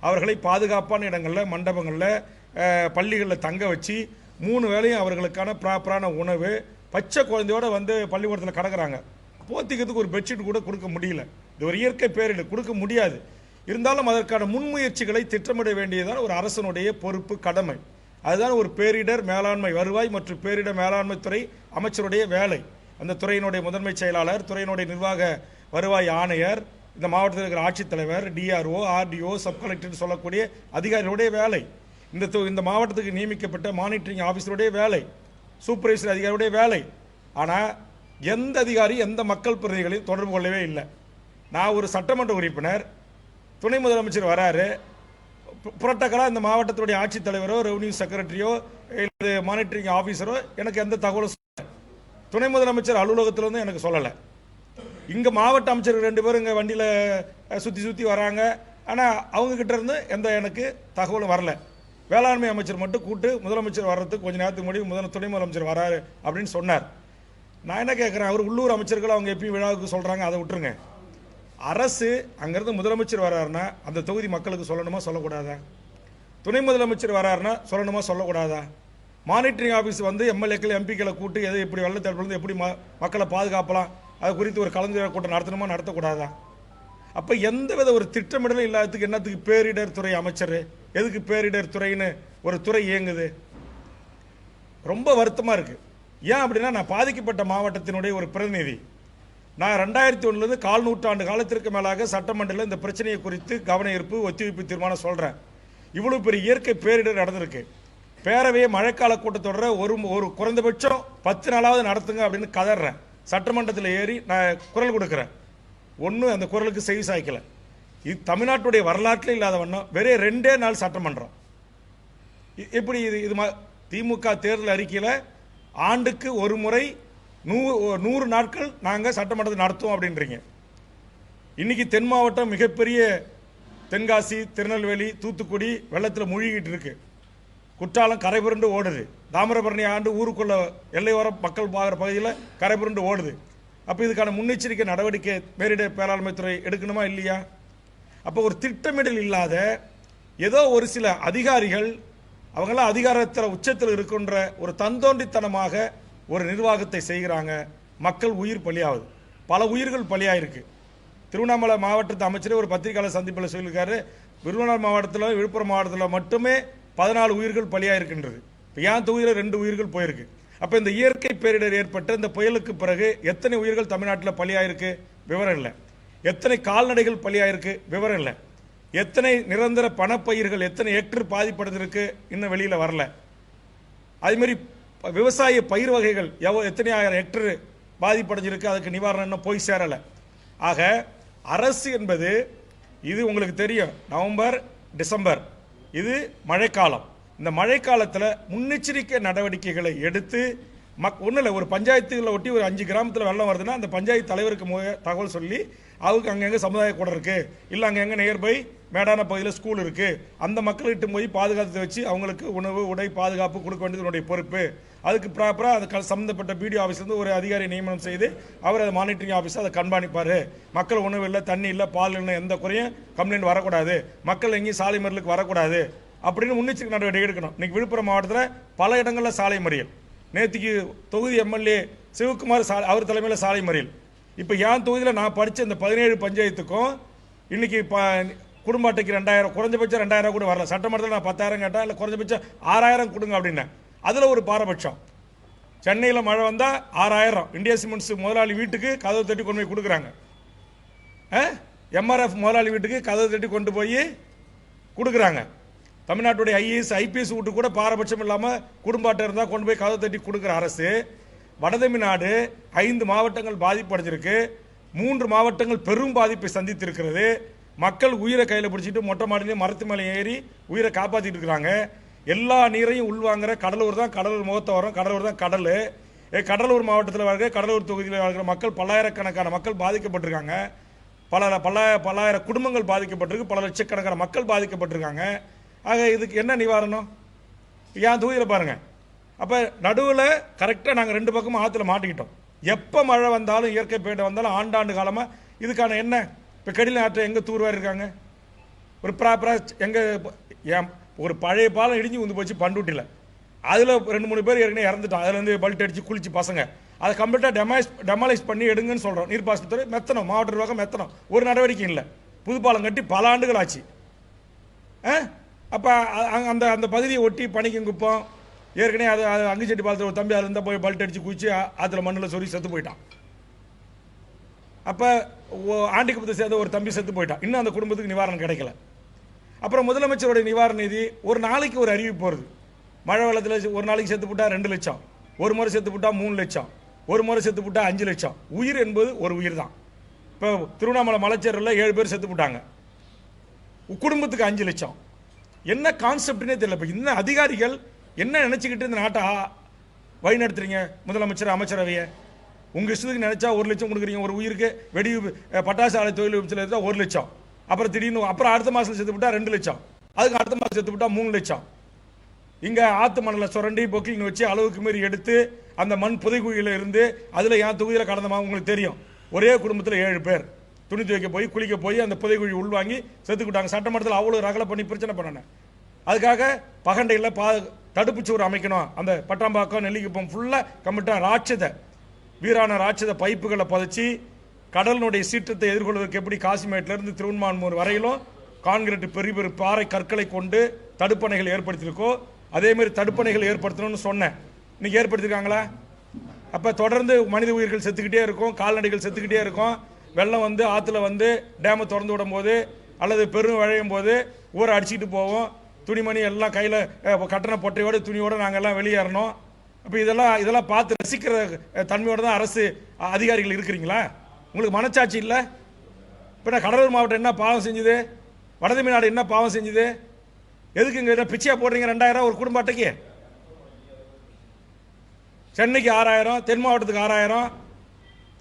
அவர்களை பாதுகாப்பான இடங்களில், மண்டபங்களில், பள்ளிகளில் தங்க வச்சு 3 வேளையும் அவர்களுக்கான ப்ராப்பரான உணவு, பச்சை குழந்தையோடு வந்து பள்ளிக்கூடத்தில் கிடக்கிறாங்க, போத்திக்கிறதுக்கு ஒரு பெட்ஷீட் கூட கொடுக்க முடியல. இது ஒரு இயற்கை பேரிடர், கொடுக்க முடியாது. இருந்தாலும் அதற்கான முன்முயற்சிகளை திட்டமிட வேண்டியதான் ஒரு அரசனுடைய பொறுப்பு, கடமை. அதுதான் ஒரு பேரிடர் மேலாண்மை, வருவாய் மற்றும் பேரிடர் மேலாண்மை துறை அமைச்சருடைய வேலை. அந்த துறையினுடைய முதன்மை செயலாளர், துறையினுடைய நிர்வாக வருவாய் ஆணையர், இந்த மாவட்டத்தில் இருக்கிற ஆட்சித்தலைவர், டிஆர்ஓ, ஆர்டிஓ, சப் கலெக்டர் சொல்லக்கூடிய அதிகாரிகளுடைய வேலை, இந்த மாவட்டத்துக்கு நியமிக்கப்பட்ட மானிட்டரிங் ஆஃபீஸருடைய வேலை, சூப்பர்வைசர் அதிகாரியுடைய வேலை. ஆனால் எந்த அதிகாரி எந்த மக்கள் பிரதிநிதிகளையும் தொடர்பு கொள்ளவே இல்லை. நான் ஒரு சட்டமன்ற உறுப்பினர், துணை முதலமைச்சர் வராரு, புரோட்டோக்காலாக இந்த மாவட்டத்துடைய ஆட்சித்தலைவரோ, ரெவன்யூ செக்ரட்டரியோ, இல்லை மானிட்டரிங் ஆஃபீஸரோ எனக்கு எந்த தகவலும் சொல்லலை. துணை முதலமைச்சர் அலுவலகத்திலிருந்து எனக்கு சொல்லலை. இங்கே மாவட்ட அமைச்சர்கள் 2 பேரும் இங்கே வண்டியில் சுற்றி வராங்க. ஆனால் அவங்கக்கிட்ட இருந்து எந்த எனக்கு தகவலும் வரல. வேளாண்மை அமைச்சர் மட்டும் கூட்டு முதலமைச்சர் வர்றதுக்கு கொஞ்சம் நேரத்துக்கு முன்னாடி துணை முதலமைச்சர் வராரு அப்படின்னு சொன்னார். நான் என்ன கேட்குறேன், அவர் உள்ளூர் அமைச்சர்கள் அவங்க எப்பயும் விழாவுக்கு சொல்கிறாங்க, அதை விட்டுருங்க. அரசு அங்கேருந்து முதலமைச்சர் வர்றாருன்னா அந்த தொகுதி மக்களுக்கு சொல்லணுமா சொல்லக்கூடாதா? துணை முதலமைச்சர் வர்றாருன்னா சொல்லணுமா சொல்லக்கூடாதா? மானிட்டரிங் ஆஃபீஸ் வந்து எம்எல்ஏக்கள் எம்பிக்களை கூட்டு எது எப்படி வெள்ளத்தடுப்புலேருந்து எப்படி மக்களை பாதுகாப்பலாம் அது குறித்து ஒரு கலந்துரையாடல் கூட்டம் நடத்தணுமா நடத்தக்கூடாதா? அப்போ எந்தவித ஒரு திட்டமிடலும் இல்லாததுக்கு என்னத்துக்கு பேரிடர் துறை அமைச்சர், எதுக்கு பேரிடர் துறைன்னு ஒரு துறை இயங்குது? ரொம்ப வருத்தமாக இருக்குது. ஏன் அப்படின்னா, நான் பாதிக்கப்பட்ட மாவட்டத்தினுடைய ஒரு பிரதிநிதி. நான் 2001 கால் நூற்றாண்டு காலத்திற்கு மேலாக சட்டமன்றத்தில் இந்த பிரச்சனையை குறித்து கவன ஈர்ப்பு ஒத்திவைப்பு தீர்மானம் சொல்கிறேன். இவ்வளோ பெரிய இயற்கை பேரிடர் நடந்திருக்கு. பேரவையை மழைக்கால கூட்டத்தொடர ஒரு குறைந்தபட்சம் 10 நாளாவது நடத்துங்க அப்படின்னு கதறேன். சட்டமன்றத்தில் ஏறி நான் குரல் கொடுக்குறேன். ஒன்றும் அந்த குரலுக்கு செவி சாய்க்கல. இது தமிழ்நாட்டுடைய வரலாற்றில் இல்லாத வண்ணம் வெறும் 2 நாள் சட்டமன்றம். எப்படி இது திமுக தேர்தல் அறிக்கையில் ஆண்டுக்கு ஒரு முறை 100 நாட்கள் நாங்கள் சட்டமன்றத்தை நடத்துவோம் அப்படின்றீங்க. இன்னைக்கு தென் மாவட்டம் மிகப்பெரிய தென்காசி, திருநெல்வேலி, தூத்துக்குடி வெள்ளத்தில் மூழ்கிட்டு இருக்கு. குற்றாலம் கரைபுரண்டு ஓடுது. தாமிரபரணி ஆண்டு ஊருக்குள்ள எல்லையோர மக்கள் பார்க்குற பகுதியில் கரைபுரண்டு ஓடுது. அப்போ இதுக்கான முன்னெச்சரிக்கை நடவடிக்கை பேரிடர் மேலாண்மை துறை எடுக்கணுமா இல்லையா? அப்போ ஒரு திட்டமிடல் இல்லாத ஏதோ ஒரு சில அதிகாரிகள் அவங்களாம் அதிகாரத்தில் உச்சத்தில் இருக்கின்ற ஒரு தந்தோண்டித்தனமாக ஒரு நிர்வாகத்தை செய்கிறாங்க. மக்கள் உயிர் பலியாகுது. பல உயிர்கள் பலியாயிருக்கு. திருவண்ணாமலை மாவட்டத்து அமைச்சர் ஒரு பத்திரிகையாளர் சந்திப்பில் சொல்லியிருக்காரு, விருதுநகர் மாவட்டத்தில் விழுப்புரம் மாவட்டத்தில் மட்டுமே 14 உயிர்கள் பலியாயிருக்கின்றது. இப்போ என் தொகுதியில் 2 உயிர்கள் போயிருக்கு. அப்போ இந்த இயற்கை பேரிடர் ஏற்பட்ட இந்த புயலுக்கு பிறகு எத்தனை உயிர்கள் தமிழ்நாட்டில் பலியாயிருக்கு விவரம் இல்லை. எத்தனை கால்நடைகள் பலியாயிருக்கு விவரம் இல்லை. எத்தனை நிரந்தர பணப்பயிர்கள் எத்தனை ஹெக்டர் பாதிப்படைந்திருக்கு இன்னும் வெளியில் வரல. அதேமாதிரி விவசாய பயிர் வகைகள் எத்தனை ஆயிரம் ஹெக்டர் பாதிப்படைஞ்சிருக்கு, அதுக்கு நிவாரணம் இன்னும் போய் சேரலை. ஆக அரசு என்பது இது உங்களுக்கு தெரியும், நவம்பர் டிசம்பர் இது மழைக்காலம். இந்த மழைக்காலத்தில் முன்னெச்சரிக்கை நடவடிக்கைகளை எடுத்து ஒன்றும் இல்லை, ஒரு பஞ்சாயத்துகளை ஒட்டி ஒரு 5 கிராமத்தில் வெள்ளம் வருதுன்னா அந்த பஞ்சாயத்து தலைவருக்கு தகவல் சொல்லி அவருக்கு அங்கங்கே சமுதாய கூடம் இருக்குது, இல்லை அங்கங்கே நியர்பை மேடான பகுதியில் ஸ்கூல் இருக்குது, அந்த மக்கள்கிட்ட போய் பாதுகாத்து வச்சு அவங்களுக்கு உணவு உடை பாதுகாப்பு கொடுக்க வேண்டியது என்னுடைய பொறுப்பு. அதுக்கு ப்ராப்பராக அதுக்கு சம்மந்தப்பட்ட பிடிஓ ஆஃபீஸ்லேருந்து ஒரு அதிகாரி நியமனம் செய்து அவர் அதை மானிட்டரிங் ஆஃபீஸ் அதை கண்காணிப்பார். மக்கள் உணவு இல்லை, தண்ணி இல்லை, பால் இல்லை, எந்த குறையும் கம்ப்ளைண்ட் வரக்கூடாது, மக்கள் எங்கேயும் சாலை மறியலுக்கு வரக்கூடாது அப்படின்னு முன்னெச்சரிக்கை நடவடிக்கை எடுக்கணும். இன்னைக்கு விழுப்புரம் மாவட்டத்தில் பல இடங்களில் சாலை மறியல். நேற்றுக்கு தொகுதி எம்எல்ஏ சிவகுமார் அவர் தலைமையில் சாலை மறியல். இப்போ என் தொகுதியில் நான் படித்த இந்த 17 பஞ்சாயத்துக்கும் இன்னைக்கு குடும்ப அட்டைக்கு 2000, குறைஞ்சபட்சம் 2000 கூட வரல. சட்டமன்றத்தில் நான் 10,000 கேட்டேன், இல்லை குறைஞ்சபட்சம் 6000 கொடுங்க அப்படின்னேன். அதில் ஒரு பாரபட்சம். சென்னையில் மழை வந்தால் 6000 இந்தியா சிமெண்ட்ஸ் முதலாளி வீட்டுக்கு கதவு தட்டி கொண்டு போய் கொடுக்குறாங்க. எம்ஆர்எஃப் முதலாளி வீட்டுக்கு கதவு தட்டி கொண்டு போய் கொடுக்குறாங்க. தமிழ்நாட்டுடைய ஐஏஎஸ் ஐபிஎஸ் வீட்டு கூட பாரபட்சம் இல்லாமல் குடும்ப அட்டை இருந்தால் கொண்டு போய் கதவு தட்டி கொடுக்குற அரசு. வடதமிழ்நாடு 5 மாவட்டங்கள் பாதிப்படைஞ்சிருக்கு, 3 மாவட்டங்கள் பெரும் பாதிப்பை சந்தித்திருக்கிறது. மக்கள் உயிரை கையில் பிடிச்சிட்டு மொட்டை மாடிலையும் மரத்து மேலே ஏறி உயிரை காப்பாற்றிட்டு இருக்கிறாங்க. எல்லா நீரையும் உள்வாங்கிற கடலூர் தான் கடலூர் முகத்தை வரும், கடலூர் தான் கடல். கடலூர் மாவட்டத்தில் வாழ்கிற கடலூர் தொகுதியில் வாழ்கிற மக்கள் பல்லாயிரக்கணக்கான மக்கள் பாதிக்கப்பட்டிருக்காங்க. பல்லாயிரம் குடும்பங்கள் பாதிக்கப்பட்டிருக்கு, பல லட்சக்கணக்கான மக்கள் பாதிக்கப்பட்டிருக்காங்க. ஆக இதுக்கு என்ன நிவாரணம்? என் தொகுதியில் பாருங்க. அப்போ நடுவில் கரெக்டாக நாங்கள் 2 பக்கமும் ஆற்றுல மாட்டிக்கிட்டோம். எப்போ மழை வந்தாலும் இயற்கை பேரிடர் வந்தாலும் ஆண்டாண்டு காலமாக இதுக்கான என்ன? இப்போ கடில ஆற்றை எங்கே தூர்வாரி இருக்காங்க? ஒரு ப்ராப்பராக எங்கே ஒரு பழைய பாலம் இடிஞ்சு வந்து போச்சு பண்டுட்டியில், அதில் 2-3 பேர் ஏற்கனவே இறந்துட்டோம். அதில் வந்து பல்ட் அடித்து குளிச்சு பசங்க அதை கம்ப்ளீட்டாக டெமாலைஸ் பண்ணி எடுங்கன்னு சொல்கிறோம். நீர்ப்பாசனத்துறை மெத்தனம், மாவட்ட நிர்வாகம் மெத்தனம், ஒரு நடவடிக்கை இல்லை. புதுப்பாலம் கட்டி பல ஆண்டுகள் ஆச்சு. அப்போ அந்த அந்த பகுதியை ஒட்டி பனிக்கங்குப்பம் ஏற்கனவே அது அங்குச்செட்டி பாலத்தில் ஒரு தம்பி அதில் இருந்தால் போய் பல்ட் அடித்து குளிச்சு அதில் மண்ணில் சொறி செத்து போயிட்டான். அப்போ ஆண்டிக்குப்பத்தை சேர்ந்த ஒரு தம்பி செத்து போயிட்டான். இன்னும் அந்த குடும்பத்துக்கு நிவாரணம் கிடைக்கல. அப்புறம் முதலமைச்சருடைய நிவாரண நிதி ஒரு நாளைக்கு ஒரு அறிவிப்பு வருது. மழை வெள்ளத்தில் ஒரு நாளைக்கு செத்து போட்டால் 2 லட்சம், ஒரு முறை செத்து போட்டால் 3 லட்சம், ஒரு முறை செத்து போட்டால் 5 லட்சம். உயிர் என்பது ஒரு உயிர் தான். இப்போ திருவண்ணாமலை மலைச்சேரில் 7 பேர் செத்து போட்டாங்க, குடும்பத்துக்கு 5 லட்சம். என்ன கான்செப்ட்னே தெரியல. இப்போ இந்த அதிகாரிகள் என்ன நினச்சிக்கிட்டு இந்த நாட்டை வழிநடத்துறீங்க? முதலமைச்சர் அமைச்சரவையை உங்கள் இஷ்டத்துக்கு நினச்சா 1 லட்சம் கொடுக்குறீங்க ஒரு உயிருக்கு. வெடி பட்டாசு ஆலை தொழில் விபத்தில் இருந்தால் 1 லட்சம், அப்புறம் திடீர்னு அப்புறம் அடுத்த மாதத்தில் செத்து விட்டா 2 லட்சம், அதுக்கு அடுத்த மாதம் செத்து விட்டா 3 லட்சம். இங்கே ஆற்று மணலை சுரண்டி பொக்கிலின்னு வச்சு அளவுக்கு மீறி எடுத்து அந்த மண் புதைக்குழியில இருந்து அதில் என் தொகுதியில் கடந்த உங்களுக்கு தெரியும், ஒரே குடும்பத்தில் 7 பேர் துணி துவைக்க போய் குளிக்க போய் அந்த புதைக்குழி உள்வாங்கி செத்துக்கிட்டாங்க. சட்டமன்றத்தில் அவ்வளோ ரகலை பண்ணி பிரச்சனை பண்ணேன். அதுக்காக பகண்டையில் தடுப்புச்சுவர் அமைக்கணும், அந்த பட்டாம்பாக்கம் நெல்லிக்குப்பம் ஃபுல்லாக கம்மிட்டாக ராட்சத வீரான ராட்சத பைப்புகளை புதைச்சி கடலினுடைய சீற்றத்தை எதிர்கொள்வதற்கு எப்படி காசிமேட்டிலிருந்து திருவன்மான்மூர் வரையிலும் கான்கிரீட் பெரிய பெரிய பாறை கற்களை கொண்டு தடுப்பணைகள் ஏற்படுத்தியிருக்கோ அதே மாதிரி தடுப்பணைகள் ஏற்படுத்தணும்னு சொன்னேன். இன்னைக்கு ஏற்படுத்திருக்காங்களா? அப்போ தொடர்ந்து மனித உயிர்கள் செத்துக்கிட்டே இருக்கும், கால்நடைகள் செத்துக்கிட்டே இருக்கும். வெள்ளம் வந்து ஆற்றுல வந்து டேமை திறந்து விடும் போது அல்லது பெரும் விழையும் போது ஊரை அடிச்சுக்கிட்டு போவோம். துணிமணி எல்லாம் கையில் கட்டண பொட்டையோடு துணியோடு நாங்கள் எல்லாம் வெளியேறணும். அப்போ இதெல்லாம் பார்த்து ரசிக்கிற தன்மையோடு தான் அரசு அதிகாரிகள் இருக்கிறீங்களா? உங்களுக்கு மனச்சாட்சி இல்லை? இப்போ நான் கடலூர் மாவட்டம் என்ன பாவம் செஞ்சுது? வடதமிழ்நாடு என்ன பாவம் செஞ்சுது? எதுக்கு இங்கே பிச்சையா போடுறீங்க? 2000 ஒரு குடும்ப அட்டைக்கு. சென்னைக்கு 6000, தென் மாவட்டத்துக்கு 6000.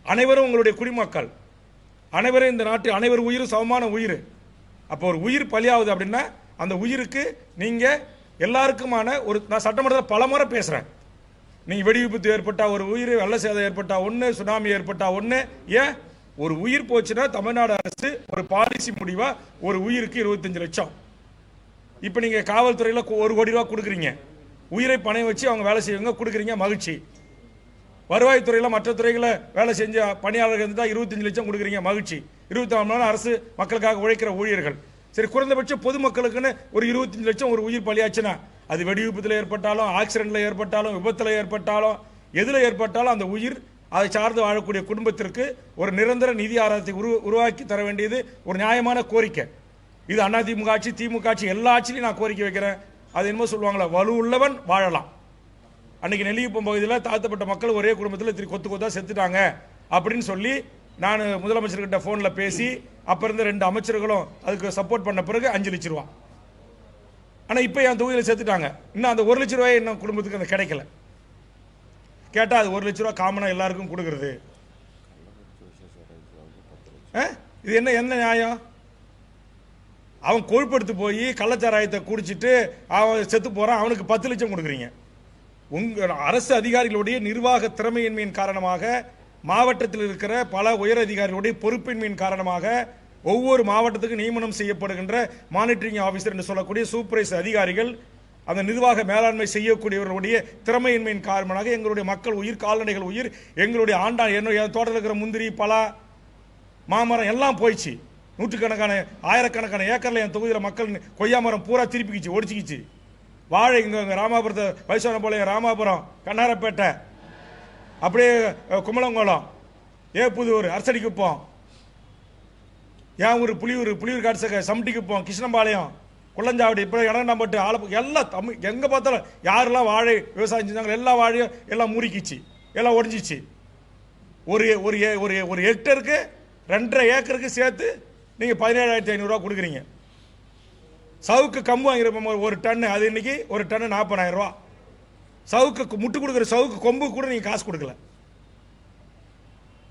அனைவரும் உங்களுடைய குடிமக்கள், அனைவரும் இந்த நாட்டு அனைவர் உயிரும் சமமான உயிர். அப்போ ஒரு உயிர் பலியாகுது அப்படின்னா அந்த உயிருக்கு நீங்க எல்லாருக்குமான ஒரு, நான் சட்டமன்றத்தில் பல முறை பேசுறேன், நீங்க வெடி விபத்து ஏற்பட்டா ஒரு உயிர், வெள்ள சேதம் ஏற்பட்டா ஒன்று, சுனாமி ஏற்பட்டா ஒன்று. ஏன் ஒரு உயிர் போச்சுன்னா தமிழ்நாடு அரசு ஒரு பாலிசி முடிவா ஒரு உயிருக்கு 25 லட்சம். இப்போ நீங்க காவல்துறையில் 1 கோடி ரூபா கொடுக்குறீங்க, உயிரை பணம் வச்சு அவங்க வேலை செய்வங்க கொடுக்குறீங்க, மகிழ்ச்சி. வருவாய்த்துறையில் மற்ற துறைகளை வேலை செஞ்ச பணியாளர்கள் இருந்தால் 25 லட்சம் கொடுக்குறீங்க, மகிழ்ச்சி. 24 மணி நேரம் அரசு மக்களுக்காக உழைக்கிற ஊழியர்கள். சரி, குறைந்தபட்சம் பொதுமக்களுக்குன்னு ஒரு 25 லட்சம் ஒரு உயிர் பலியாச்சுன்னா அது வெடி விபத்தில் ஏற்பட்டாலும், ஆக்சிடென்ட்ல ஏற்பட்டாலும், விபத்தில் ஏற்பட்டாலும், எதில் ஏற்பட்டாலும் அந்த உயிர் அதை சார்ந்து வாழக்கூடிய குடும்பத்திற்கு ஒரு நிரந்தர நிதி ஆதாரத்தை உருவாக்கி தர வேண்டியது ஒரு நியாயமான கோரிக்கை. இது அதிமுக ஆட்சி, திமுக ஆட்சி, எல்லா ஆட்சியிலையும் நான் கோரிக்கை வைக்கிறேன். அது என்னமோ சொல்லுவாங்களா, வலு உள்ளவன் வாழலாம். அன்னைக்கு நெல்லிக்குப்பம் பகுதியில் தாழ்த்தப்பட்ட மக்கள் ஒரே குடும்பத்தில் கொத்து கொத்தா செத்துட்டாங்க அப்படின்னு சொல்லி நான் முதலமைச்சர்கிட்ட ஃபோனில் பேசி அப்போ இருந்த 2 அமைச்சர்களும் அதுக்கு சப்போர்ட் பண்ண பிறகு 5 லட்சம் ரூபா. ஆனால் இப்போ என் தொகுதியில் செத்துட்டாங்க. இன்னும் அந்த 1 லட்சம் ரூபாய் இன்னும் குடும்பத்துக்கு அந்த கிடைக்கல. கேட்டால் அது 1 லட்ச ரூபா காமனாக எல்லாருக்கும் கொடுக்கறது. இது என்ன நியாயம்? அவன் கொழுப்படுத்து போய் கள்ளச்சாராயத்தை குடிச்சிட்டு அவன் செத்து போறான், அவனுக்கு 10 லட்சம் கொடுக்குறீங்க. உங்க அரசு அதிகாரிகளுடைய நிர்வாக திறமையின்மையின் காரணமாக, மாவட்டத்தில் இருக்கிற பல உயர் அதிகாரிகளுடைய பொறுப்பின்மையின் காரணமாக ஒவ்வொரு மாவட்டத்துக்கு நியமனம் செய்யப்படுகின்ற மானிட்டரிங் ஆபீசர் என்று சொல்லக்கூடிய சூப்பர்வைசர் அதிகாரிகள், அந்த நிர்வாக மேலாண்மை செய்யக்கூடியவர்களுடைய திறமையின்மையின் காரணமாக எங்களுடைய மக்கள் உயிர், கால்நடைகள் உயிர், எங்களுடைய என்னுடைய தோட்டத்தில் இருக்கிற முந்திரி, பலா, மாமரம் எல்லாம் போயிடுச்சு. நூற்றுக்கணக்கான ஆயிரக்கணக்கான ஏக்கர்ல என் தொகுதியில் மக்கள் கொய்யா மரம் பூரா திருப்பிக்கிச்சு, ஒடிச்சிக்கிச்சு. வாழை இங்க ராமாபுரத்தை வைசான போல ராமாபுரம், கண்ணாரப்பேட்டை, அப்படியே குமலங்குளம், ஏப்புதூர், அரசடிக்குப்போம், ஏன் ஊர் புலியூர் காட்சக, சம்டிக்குப்போம், கிருஷ்ணம்பாளையம், குள்ளஞ்சாவடி, இப்போ இடங்கண்டாம்பட்டு, ஆலப்பு, எல்லாம் தமிழ் எங்கே பார்த்தாலும் யாரெல்லாம் வாழை விவசாயம் செஞ்சாங்க எல்லா வாழையும் எல்லாம் முறிக்கிச்சு, எல்லாம் ஒடிஞ்சிச்சு. ஒரு ஹெக்டருக்கு 2.5 ஏக்கருக்கு சேர்த்து நீங்கள் 17,500 ரூபா கொடுக்குறீங்க. சவுக்கு கம்பு வாங்கிருப்போம் ஒரு டன்னு, அது இன்னைக்கு ஒரு டன்னு 40,000 ரூபா. சவுக்கு முட்டு கொடுக்குற சவுக்கு கொம்பு கூட நீங்கள் காசு கொடுக்கல.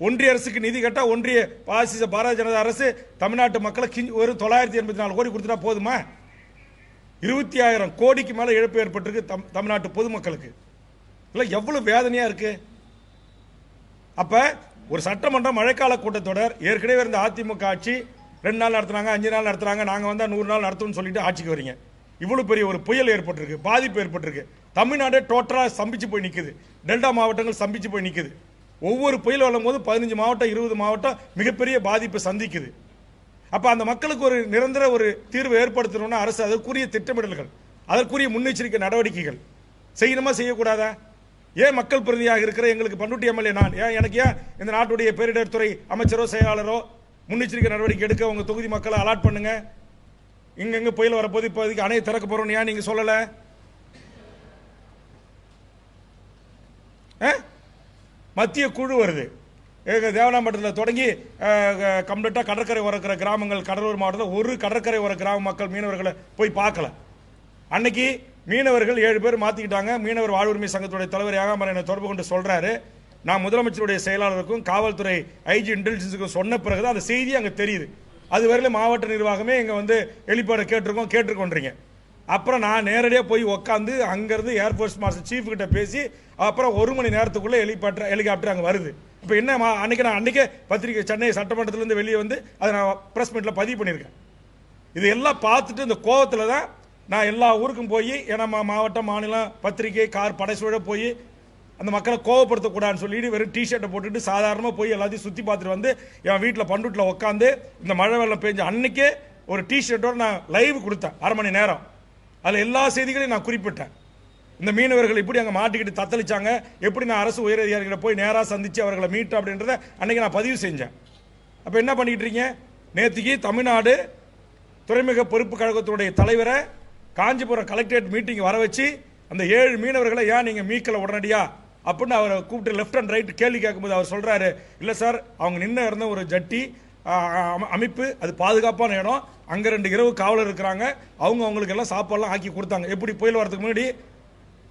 ஒன்றிய அரசுக்கு நிதி கேட்டால் ஒன்றிய பாரதிய ஜனதா அரசு தமிழ்நாட்டு மக்களை ஒரு 984 கோடி கொடுத்துட்டா போதுமா? 20,000 கோடிக்கு மேலே இழப்பு ஏற்பட்டிருக்கு தமிழ்நாட்டு பொதுமக்களுக்கு. இல்லை எவ்வளவு வேதனையா இருக்கு. அப்ப ஒரு சட்டமன்ற மழைக்கால கூட்டத்தொடர் ஏற்கனவே இருந்த அதிமுக ஆட்சி 2 நாள் நடத்துறாங்க, 5 நாள் நடத்துறாங்க, நாங்க வந்தா 100 நாள் நடத்தும்னு சொல்லிட்டு ஆட்சிக்கு வரீங்க. இவ்வளவு பெரிய ஒரு புயல் ஏற்பட்டிருக்கு, பாதிப்பு ஏற்பட்டிருக்கு. தமிழ்நாடு டோட்டலா ஸ்தம்பிச்சு போய் நிக்குது. டெல்டா மாவட்டங்கள் ஸ்தம்பிச்சு போய் நிக்குது. ஒவ்வொரு புயல் வரும் போது 15 மாவட்டம் 20 மாவட்டம் மிகப்பெரிய பாதிப்பு சந்திக்குது. அப்ப அந்த மக்களுக்கு ஒரு நிரந்தர ஒரு தீர்வு ஏற்படுத்தணும்னா அரசு அதற்குரிய திட்டமிடல்கள், அதற்குரிய முன்னெச்சரிக்கை நடவடிக்கைகள் செய்யணுமா செய்யக்கூடாதா? ஏன் மக்கள் பிரதிநிதியாக இருக்கிற எங்களுக்கு பண்ருட்டி எம்எல்ஏ நான் எனக்கு ஏன் இந்த நாட்டுடைய பேரிடர் துறை அமைச்சரோ செயலாளரோ முன்னெச்சரிக்கை நடவடிக்கை எடுக்க உங்க தொகுதி மக்களை அலாட் பண்ணுங்க, இங்க புயல் வரப்போது இப்போதைக்கு அணையை திறக்க போறோம் ஏன் நீங்க சொல்லல? மத்திய குழு வருது, தேவனாம்பட்டத்தில் தொடங்கி கம்ப்ளீட்டாக கடற்கரை வரக்கிற கிராமங்கள், கடலூர் மாவட்டத்தில் ஒரு கடற்கரை வர கிராம மக்கள் மீனவர்களை போய் பார்க்கல. அன்னைக்கு மீனவர்கள் 7 பேர் மாற்றிக்கிட்டாங்க. மீனவர் வாழ்வுரிமை சங்கத்துடைய தலைவர் ஏகாம்பரம் என்னை தொடர்பு கொண்டு சொல்றாரு, நான் முதலமைச்சருடைய செயலாளருக்கும் காவல்துறை ஐஜி இன்டெலிஜென்ஸுக்கும் சொன்ன பிறகுதான் அந்த செய்தி அங்கே தெரியுது. அது வரையிலும் மாவட்ட நிர்வாகமே இங்கே வந்து வெளிப்பாடு கேட்டிருக்கோன்றீங்க. அப்புறம் நான் நேரடியாக போய் உட்காந்து அங்கேருந்து ஏர்ஃபோர்ஸ் மாஸ்டர் சீஃப் கிட்ட பேசி அப்புறம் 1 மணி நேரத்துக்குள்ளே ஹெலிகாப்டர் அங்கே வருது. இப்போ என்ன அன்றைக்கி நான் அன்றைக்கே பத்திரிகை சென்னை சட்டமன்றத்திலேருந்து வெளியே வந்து அதை நான் ப்ரெஸ் மீட்டில் பதிவு பண்ணியிருக்கேன். இது எல்லாம் பார்த்துட்டு இந்த கோவத்தில் தான் நான் எல்லா ஊருக்கும் போய் ஏன்னா மாவட்டம் மாநிலம் பத்திரிகை கார் படைசூழ போய் அந்த மக்களை கோவப்படுத்தக்கூடாதுன்னு சொல்லிட்டு வெறும் டிஷர்ட்டை போட்டுட்டு சாதாரணமாக போய் எல்லாத்தையும் சுற்றி பார்த்துட்டு வந்து என் வீட்டில் பண்டுட்டில் உட்காந்து இந்த மழை வெள்ளம் பெஞ்சு அன்னைக்கே ஒரு டிஷர்ட்டோட நான் லைவ் கொடுத்தேன் 1/2 மணி நேரம். அதில் எல்லா செய்திகளையும் நான் குறிப்பிட்டேன். இந்த மீனவர்கள் இப்படி அங்கே மாட்டிக்கிட்டு தத்தளிச்சாங்க, எப்படி நான் அரசு உயரதிகாரிகளை போய் நேராக சந்தித்து அவர்களை மீட்டு அப்படின்றத அன்றைக்கி நான் பதிவு செஞ்சேன். அப்போ என்ன பண்ணிக்கிட்டு இருக்கீங்க? நேற்றுக்கு தமிழ்நாடு துறைமுக பொறுப்பு கழகத்துடைய தலைவரை காஞ்சிபுரம் கலெக்டரேட் மீட்டிங் வர வச்சு அந்த 7 மீனவர்களை ஏன் நீங்கள் மீட்கல உடனடியா அப்படின்னு அவரை கூப்பிட்டு லெஃப்ட் அண்ட் ரைட் கேள்வி கேட்கும்போது அவர் சொல்கிறாரு, இல்லை சார் அவங்க நின்று இருந்த ஒரு ஜட்டி அமைப்பு அது பாதுகாப்பான இடம், அங்கே 2 இரவு காவலர் இருக்கிறாங்க, அவங்களுக்கு எல்லாம் சாப்பாடுலாம் ஆக்கி கொடுத்தாங்க. எப்படி புயல் வரதுக்கு முன்னாடி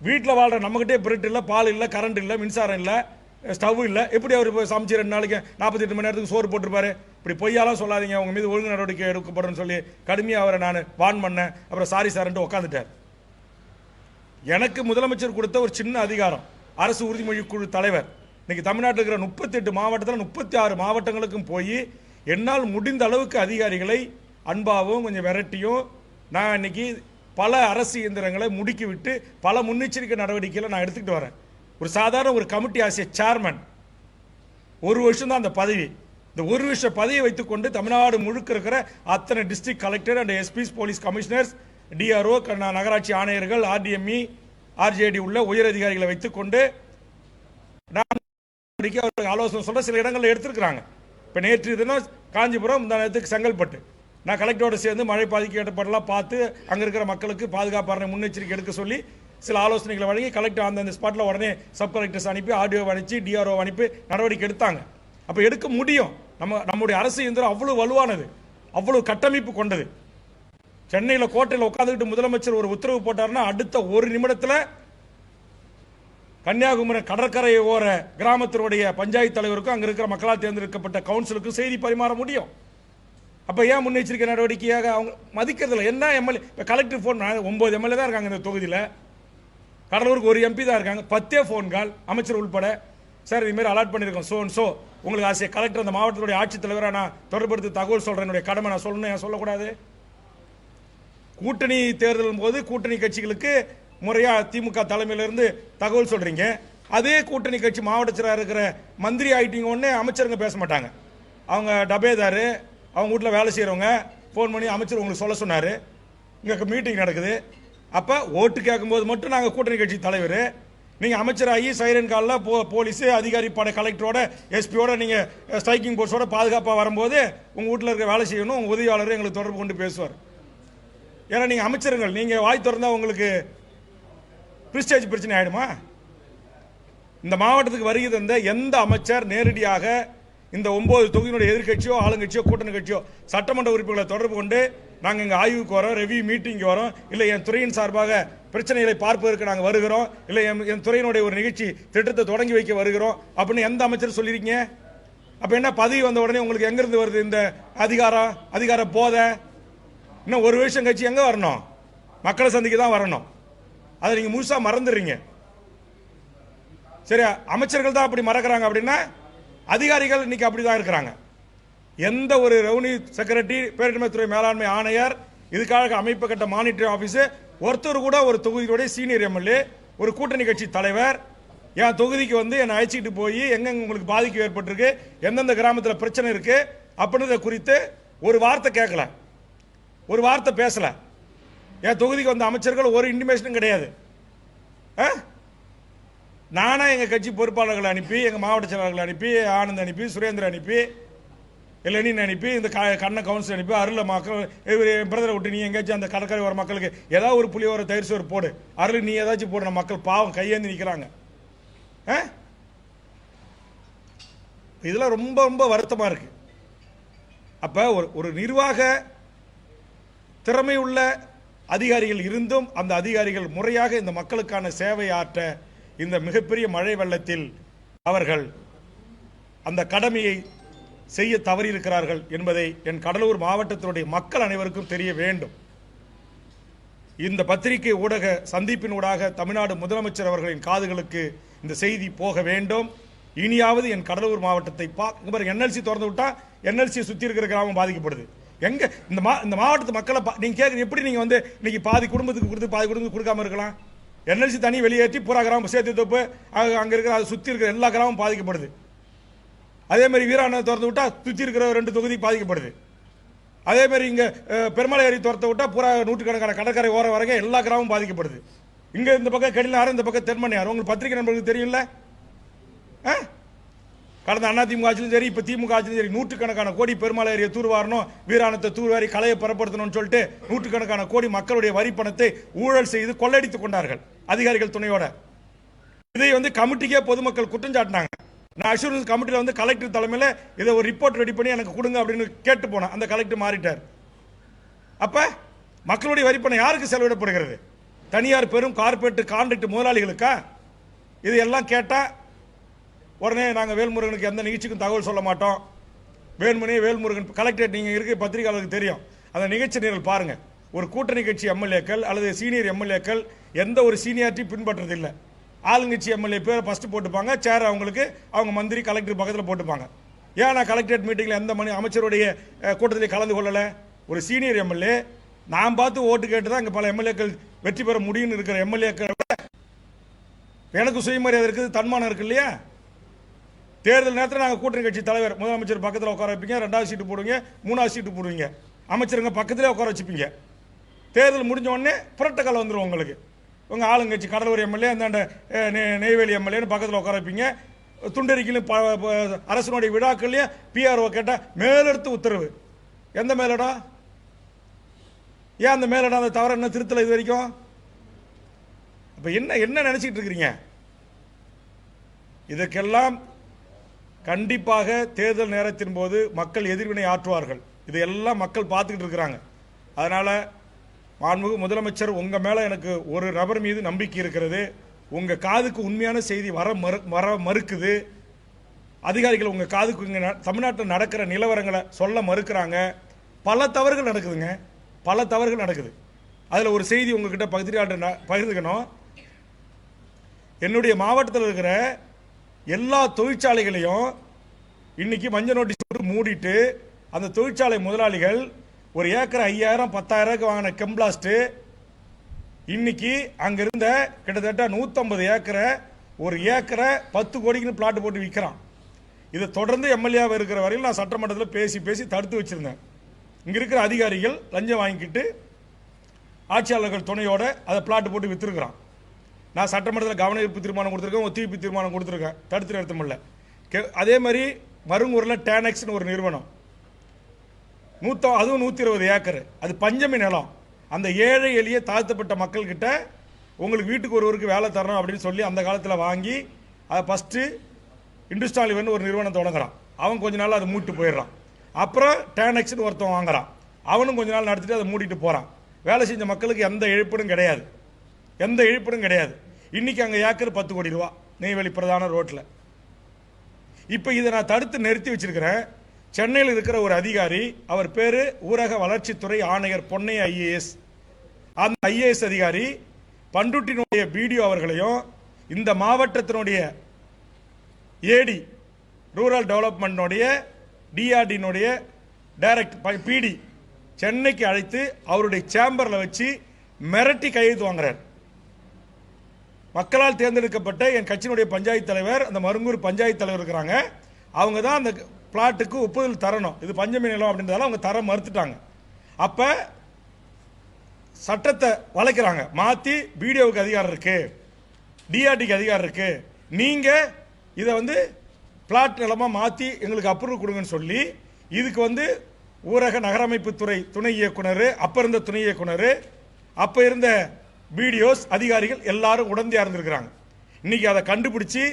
வீட்டில் வாழ்கிற நம்மகிட்டே பிரெட் இல்லை, பால் இல்லை, கரண்ட் இல்லை, மின்சாரம் இல்லை, ஸ்டவ் இல்லை, எப்படி அவர் இப்போ சமைச்சு 2 நாளைக்கு 48 மணி நேரத்துக்கு சோறு போட்டிருப்பாரு? இப்படி பொய்யாலாம் சொல்லாதீங்க, அவங்க மீது ஒழுங்கு நடவடிக்கை எடுக்கப்படும் சொல்லி கடுமையாக அவரை நான் வார்ன் பண்ணேன். அப்புறம் சாரி சார்ன்ட்டு உட்காந்துட்டார். எனக்கு முதலமைச்சர் கொடுத்த ஒரு சின்ன அதிகாரம், அரசு உறுதிமொழி குழு தலைவர். இன்னைக்கு தமிழ்நாட்டில் இருக்கிற 38 மாவட்டத்தில் 36 மாவட்டங்களுக்கும் போய் என்னால் முடிந்த அளவுக்கு அதிகாரிகளை அன்பாகவும் கொஞ்சம் விரட்டியும் நான் இன்னைக்கு பல அரசு இயந்திரங்களை முடுக்கி விட்டு பல முன்னெச்சரிக்கை நடவடிக்கைகளை நான் எடுத்துக்கிட்டு வரேன். ஒரு சாதாரண ஒரு கமிட்டி ஆசிய சேர்மன் 1 வருஷம் தான் அந்த பதவி. இந்த 1 வருஷ பதவியை வைத்துக்கொண்டு தமிழ்நாடு முழுக்க இருக்கிற அத்தனை district collector and எஸ்பிஸ், police commissioners, DRO, நகராட்சி ஆணையர்கள், ஆர்டிஎம்இ, ஆர்ஜேடி உள்ள உயர் அதிகாரிகளை வைத்துக்கொண்டு நான் ஆலோசனை சொல்ற சில இடங்களில் எடுத்திருக்கிறாங்க. இப்போ நேற்று தினம் காஞ்சிபுரம், இந்த நேரத்துக்கு செங்கல்பட்டு நான் கலெக்டரோடு சேர்ந்து மழை பாதிக்க ஏற்படலாம் பார்த்து அங்கே இருக்கிற மக்களுக்கு பாதுகாப்பான முன்னெச்சரிக்கை எடுக்க சொல்லி சில ஆலோசனைகளை வழங்கி கலெக்டர் அந்த ஸ்பாட்டில் உடனே சப் கலெக்டர்ஸ் அனுப்பி ஆர்டிஓ அனுப்பிச்சு டிஆர்ஓ அனுப்பி நடவடிக்கை எடுத்தாங்க. அப்போ எடுக்க முடியும். நம்முடைய அரசு இயந்திரம் அவ்வளோ வலுவானது, அவ்வளோ கட்டமைப்பு கொண்டது. சென்னையில் கோட்டையில் உட்காந்துக்கிட்டு முதலமைச்சர் ஒரு உத்தரவு போட்டார்னா அடுத்த 1 நிமிடத்தில் கன்னியாகுமரி கடற்கரை ஓர கிராமத்தினுடைய பஞ்சாயத்து தலைவருக்கும் அங்கே இருக்கிற மக்களால் தேர்ந்தெடுக்கப்பட்ட கவுன்சிலுக்கும் செய்தி பரிமாற முடியும். அப்போ ஏன் முன்னெச்சரிக்கை நடவடிக்கையாக அவங்க மதிக்கிறதில்ல? என்ன எம்எல்ஏ இப்போ கலெக்டர் ஃபோன் 9 எம்எல்ஏ தான் இருக்காங்க இந்த தொகுதியில், கடலூருக்கு 1 எம்பி தான் இருக்காங்க, 10 ஃபோன் கால் அமைச்சர் உள்பட. சார் இதுமாரி அலாட் பண்ணியிருக்கோம், ஸோ உங்களுக்கு ஆசிய கலெக்டர் அந்த மாவட்டத்துடைய ஆட்சித்தலைவராக நான் தொடர்படுத்தி தகவல் சொல்கிறேன், என்னுடைய கடமை நான் சொல்லணும், ஏன் சொல்லக்கூடாது? கூட்டணி தேர்தலும் போது கூட்டணி கட்சிகளுக்கு முறையா திமுக தலைமையிலிருந்து தகவல் சொல்றீங்க. அதே கூட்டணி கட்சி மாவட்ட செயலாளர் இருக்கிற மந்திரி ஆயிட்டீங்க உடனே அமைச்சருங்க பேச மாட்டாங்க. அவங்க டபேதாரு, அவங்க வீட்டில் வேலை செய்கிறவங்க ஃபோன் பண்ணி அமைச்சர் உங்களுக்கு சொல்ல சொன்னார், இங்கே மீட்டிங் நடக்குது. அப்போ ஓட்டு கேட்கும்போது மட்டும் நாங்கள் கூட்டணி கட்சி தலைவர், நீங்கள் அமைச்சராகி சைரன் காலில் போலீஸு அதிகாரி படை கலெக்டரோட எஸ்பியோட நீங்கள் ஸ்ட்ரைக்கிங் போர்ஸோட பாதுகாப்பாக வரும்போது உங்கள் வீட்டில் இருக்க வேலை செய்யணும், உங்கள் உதவியாளர் எங்களுக்கு தொடர்பு கொண்டு பேசுவார். ஏன்னா நீங்கள் அமைச்சருங்கள், நீங்கள் வாய் திறந்தா உங்களுக்கு பிரிஸ்டேஜ் பிரச்சனை ஆகிடுமா? இந்த மாவட்டத்துக்கு வருகை தந்த எந்த அமைச்சர் நேரடியாக இந்த 9 தொகுதியினுடைய எதிர்கட்சியோ ஆளுங்கட்சியோ கூட்டணி கட்சியோ சட்டமன்ற உறுப்பினர்களை தொடர்பு கொண்டு நாங்கள் இங்கே ஆய்வுக்கு வரோம், ரெவியூ மீட்டிங்கு வரோம், இல்லை என் துறையின் சார்பாக பிரச்சனைகளை பார்ப்பதற்கு நாங்கள் வருகிறோம், இல்லை என் துறையினுடைய ஒரு நிகழ்ச்சி திட்டத்தை தொடங்கி வைக்க வருகிறோம் அப்படின்னு எந்த அமைச்சர் சொல்லியிருக்கீங்க? அப்போ என்ன பதவி வந்த உடனே உங்களுக்கு எங்கேருந்து வருது இந்த அதிகார போதை? இன்னும் 1 வருஷம் கட்சி எங்கே வரணும்? மக்களை சந்திக்க தான் வரணும். அதை நீங்கள் முழுசாக மறந்துடுறீங்க. சரி, அமைச்சர்கள் தான் அப்படி மறக்கிறாங்க அப்படின்னா அதிகாரிகள் இன்னைக்கு அப்படி தான் இருக்கிறாங்க. எந்த ஒரு ரெவன்யூ செக்ரட்டரி, பேரிடர்மைத்துறை மேலாண்மை ஆணையர், இதுக்காக அமைப்பட்ட மானிட்டரிங் ஆஃபீஸர் ஒருத்தர் கூட ஒரு தொகுதியுடைய சீனியர் எம்எல்ஏ, ஒரு கூட்டணி கட்சி தலைவர் என் தொகுதிக்கு வந்து என்னை அழைச்சிட்டு போய் எங்கெங்க உங்களுக்கு பாதிப்பு ஏற்பட்டிருக்கு, எந்தெந்த கிராமத்தில் பிரச்சனை இருக்கு அப்படின்றத குறித்து ஒரு வார்த்தை கேட்கல, ஒரு வார்த்தை பேசல. என் தொகுதிக்கு வந்த அமைச்சர்கள் ஒரு இன்டிமேஷனும் கிடையாது. நானா எங்க கட்சி பொறுப்பாளர்களை அனுப்பி, எங்க மாவட்ட செயலாளர்களை அனுப்பி, ஆனந்த் அனுப்பி, சுரேந்திர அனுப்பி, லெனின் அனுப்பி, இந்த கண்ண கவுன்சில் அனுப்பி, அருள் மக்கள் பிரதரை விட்டு நீ எங்கேயாச்சும் அந்த கடற்கரை வர மக்களுக்கு ஏதாவது ஒரு புளியோர தயிர் சோறு போடு, அருள் நீ ஏதாச்சும் போடுற மக்கள் பாவம் கையேந்தி நிற்கிறாங்க. இதெல்லாம் ரொம்ப ரொம்ப வருத்தமா இருக்கு. அப்ப ஒரு நிர்வாக திறமை உள்ள அதிகாரிகள் இருந்தும் அந்த அதிகாரிகள் முறையாக இந்த மக்களுக்கான சேவை ஆற்ற இந்த மிகப்பெரிய மழை வெள்ளத்தில் அவர்கள் அந்த கடமையை செய்ய தவறியிருக்கிறார்கள் என்பதை என் கடலூர் மாவட்டத்தினுடைய மக்கள் அனைவருக்கும் தெரிய வேண்டும். இந்த பத்திரிகை ஊடக சந்திப்பின் ஊடாக தமிழ்நாடு முதலமைச்சர் அவர்களின் காதுகளுக்கு இந்த செய்தி போக வேண்டும். இனியாவது என் கடலூர் மாவட்டத்தை என்எல்சி திறந்து விட்டா என்எல்சி சுத்தி இருக்கிற கிராமம் பாதிக்கப்படுது. எங்க இந்த மாவட்டத்து மக்களை நீங்க கேட்க எப்படி நீங்க வந்து இன்னைக்கு பாதி குடும்பத்துக்கு கொடுத்து பாதி குடும்பத்துக்கு கொடுக்காம இருக்கலாம்? என்எல்சி தனி வெளியேற்றி பூரா கிராமம் சேர்த்து தோப்பு அங்க இருக்கிற அதை சுத்தி இருக்கிற எல்லா கிராமம் பாதிக்கப்படுது. அதே மாதிரி வீராணை திறந்து விட்டா சுத்தி இருக்கிற 2 தொகுதி பாதிக்கப்படுது. அதே மாதிரி இங்க பெருமலை ஏரி துரத்த விட்டா பூரா நூற்றுக்கணக்கான கடற்கரை ஓர வரைக்கும் எல்லா கிராமமும் பாதிக்கப்படுது. இங்க இந்த பக்கம் கெடிலாறு, இந்த பக்கம் தென்மணியாறு. உங்களுக்கு பத்திரிகை நண்பர்களுக்கு தெரியும்ல, கடந்த அதிமுக ஆட்சியும் சரி இப்ப திமுக ஆட்சியும் சரி நூற்றுக்கணக்கான கோடி பெருமலை ஏரியை தூர்வாரணும், வீராணத்தை தூர்வாரி கலையை பரப்படுத்தணும்னு சொல்லிட்டு நூற்றுக்கணக்கான கோடி மக்களுடைய வரி பணத்தை ஊழல் செய்து கொள்ளையடித்துக் கொண்டார்கள் அதிகாரிகள் துணையோட. இதை வந்து கமிட்டிக்கே பொதுமக்கள் குற்றம் சாட்டினாங்க. நான் அஷூரன்ஸ் கமிட்டியில் வந்து கலெக்டர் தலைமையில் இதை ஒரு ரிப்போர்ட் ரெடி பண்ணி எனக்கு கொடுங்க அப்படின்னு கேட்டு போனேன். அந்த கலெக்டர் மாறிட்டார். அப்ப மக்களுடைய வரிப்பணம் யாருக்கு செலவிடப்படுகிறது? தனியார் பெரும் கார்பரேட் கான்ட்ராக்ட் முதலாளிகளுக்கா? இது எல்லாம் கேட்டா உடனே நாங்கள் வேல்முருகனுக்கு எந்த நிகழ்ச்சிக்கும் தகவல் சொல்ல மாட்டோம். வேல்முருகன் கலெக்டரேட் நீங்க இருக்க பத்திரிகையாளருக்கு தெரியும். அந்த நிகழ்ச்சி நீங்கள் பாருங்க. ஒரு கூட்டணி கட்சி எம்எல்ஏக்கள் அல்லது சீனியர் எம்எல்ஏக்கள் எந்த ஒரு சீனியாரிட்டி பின்பற்றது இல்லை. ஆளுங்கட்சி எம்எல்ஏ பேரை ஃபர்ஸ்ட் போட்டுப்பாங்க, சேர் அவங்களுக்கு அவங்க மந்திரி கலெக்டர் பக்கத்தில் போட்டுப்பாங்க. ஏன் நான் கலெக்டரேட் மீட்டிங்கில் எந்த அமைச்சருடைய கூட்டத்தில் கலந்து கொள்ளலை? ஒரு சீனியர் எம்எல்ஏ நான் பார்த்து ஓட்டு கேட்டு தான் இங்கே பல எம்எல்ஏக்கள் வெற்றி பெற முடியும்னு இருக்கிற எம்எல்ஏக்கள் எனக்கு சுயமரியாதை இருக்குது, தன்மானம் இருக்கு இல்லையா? தேர்தல் நேரத்தில் நாங்கள் கூட்டணி கட்சி தலைவர் முதலமைச்சர் பக்கத்தில் உட்கார வைப்பீங்க, 2வது சீட்டு போடுவீங்க, 3வது சீட்டு போடுவீங்க, அமைச்சருங்க பக்கத்திலே உட்கார வச்சுப்பீங்க. தேர்தல் முடிஞ்ச உடனே புரட்டக்கால் வந்துடும் உங்களுக்கு. உங்கள் ஆளுங்கட்சி கடலூர் எம்எல்ஏ அந்தாண்ட நெய்வேலி எம்எல்ஏன்னு பக்கத்தில் உட்கார வைப்பீங்க. துண்டறிக்கையிலும் அரசனுடைய விழாக்கள்லையும் பிஆர்ஓ கேட்டால் மேலெடுத்து உத்தரவு. எந்த மேலிடம்? ஏன் அந்த மேலிடம் அந்த தவறு என்ன திருத்தலை இது வரைக்கும்? அப்போ என்ன நினைச்சிட்டு இருக்கிறீங்க? இதற்கெல்லாம் கண்டிப்பாக தேர்தல் நேரத்தின் போது மக்கள் எதிர்வினை ஆற்றுவார்கள். இதையெல்லாம் மக்கள் பார்த்துக்கிட்டு இருக்கிறாங்க. அதனால மாண்புமிகு முதலமைச்சர் உங்க மேல எனக்கு ஒரு நபர் மீது நம்பிக்கை இருக்கிறது. உங்க காதுக்கு உண்மையான செய்தி வர மறுக்குது. அதிகாரிகள் உங்க காதுக்கு இங்க தமிழ்நாட்டில் நடக்கிற நிலவரங்களை சொல்ல மறுக்கிறாங்க. பல தவறுகள் நடக்குதுங்க, பல தவறுகள் நடக்குது. அதுல ஒரு செய்தி உங்ககிட்ட பகிர்ந்துக்கணும். என்னுடைய மாவட்டத்தில் இருக்கிற எல்லா தொழிற்சாலைகளையும் இன்னைக்கு மஞ்சள் நோட்டீஸ் போட்டு மூடிட்டு அந்த தொழிற்சாலை முதலாளிகள் ஒரு ஏக்கர் 5000 10,000 வாங்கின கெம்பிளாஸ்ட் இன்னைக்கு அங்க இருந்த கிட்டத்தட்ட 150 ஏக்கரை ஒரு ஏக்கரை 10 கோடிக்கு பிளாட் போட்டு விற்கிறான். இதை தொடர்ந்து எம்எல்ஏவாக இருக்கிற வரையில் நான் சட்டமன்றத்தில் பேசி தடுத்து வச்சிருந்தேன். இங்க இருக்கிற அதிகாரிகள் லஞ்சம் வாங்கிக்கிட்டு ஆட்சியாளர்கள் துணையோட அதை பிளாட் போட்டு வித்துருக்கிறான். நான் சட்டமன்றத்தில் கவன ஈர்ப்பு தீர்மானம் கொடுத்துருக்கேன், ஒத்திவைப்பு தீர்மானம் கொடுத்துருக்கேன், தடுத்து நிறுத்த முடியல. அதே மாதிரி மருங்கூரில் டேனக்ஸ்னு ஒரு நிறுவனம் அதுவும் 120 ஏக்கர், அது பஞ்சமி நிலம். அந்த ஏழை எளிய தாழ்த்தப்பட்ட மக்கள் கிட்ட உங்களுக்கு வீட்டுக்கு ஒருவருக்கு வேலை தரணும் அப்படின்னு சொல்லி அந்த காலத்தில் வாங்கி அதை ஃபர்ஸ்ட் இண்டஸ்ட்ரியல் ஒரு நிறுவனம் தொடங்குறான். அவன் கொஞ்ச நாள் அதை மூட்டு போயிடுறான். அப்புறம் டேனக்ஸ்னு ஒருத்தன் வாங்குறான். அவனும் கொஞ்ச நாள் நடத்திட்டு அதை மூடிட்டு போறான். வேலை செஞ்ச மக்களுக்கு எந்த இழப்பீடும் கிடையாது, எந்த இழப்பீடும் கிடையாது. இன்னைக்கு அங்கே ஏக்கர் 10 கோடி ரூபா நெய்வேலி பிரதான ரோட்டில். இப்போ இதை நான் தடுத்து நிறுத்தி வச்சிருக்கிறேன். சென்னையில் இருக்கிற ஒரு அதிகாரி, அவர் பேரு ஊரக வளர்ச்சித்துறை ஆணையர் பொன்னைய ஐஏஎஸ். அந்த ஐஏஎஸ் அதிகாரி பண்ருட்டினுடைய பிடிஓ அவர்களையும் இந்த மாவட்டத்தினுடைய ஏடி ரூரல் டெவலப்மெண்ட்னுடைய டிஆர்டினுடைய டைரக்ட் பிடி சென்னைக்கு அழைத்து அவருடைய சேம்பரில் வச்சு மிரட்டி கையெழுத்து வாங்குறார். மக்களால் தேர்ந்தெடுக்கப்பட்ட என் கட்சியினுடைய பஞ்சாயத்து தலைவர், அந்த மருங்கூர் பஞ்சாயத்து தலைவர் இருக்கிறாங்க, அவங்க தான் அந்த பிளாட்டுக்கு ஒப்புதல் தரணும். இது பஞ்சமி நிலம் அப்படின்றதால அவங்க தர மறுத்துட்டாங்க. அப்ப சட்டத்தை வளைக்கிறாங்க, மாத்தி பிடிஓவுக்கு அதிகாரம் இருக்கு, டிஆர்டிக்கு அதிகாரம் இருக்கு, நீங்க இதை வந்து பிளாட் நிலமா மாத்தி எங்களுக்கு அப்ரூவல் கொடுங்கன்னு சொல்லி இதுக்கு ஊரக நகரமைப்பு துறை துணை இயக்குனர், அப்ப இருந்த துணை இயக்குனர், அப்ப இருந்த பிடிஓஸ் அதிகாரிகள் எல்லாரும் உடந்தையா இருந்திருக்கிறாங்க. இன்னைக்கு அதை கண்டுபிடிச்சு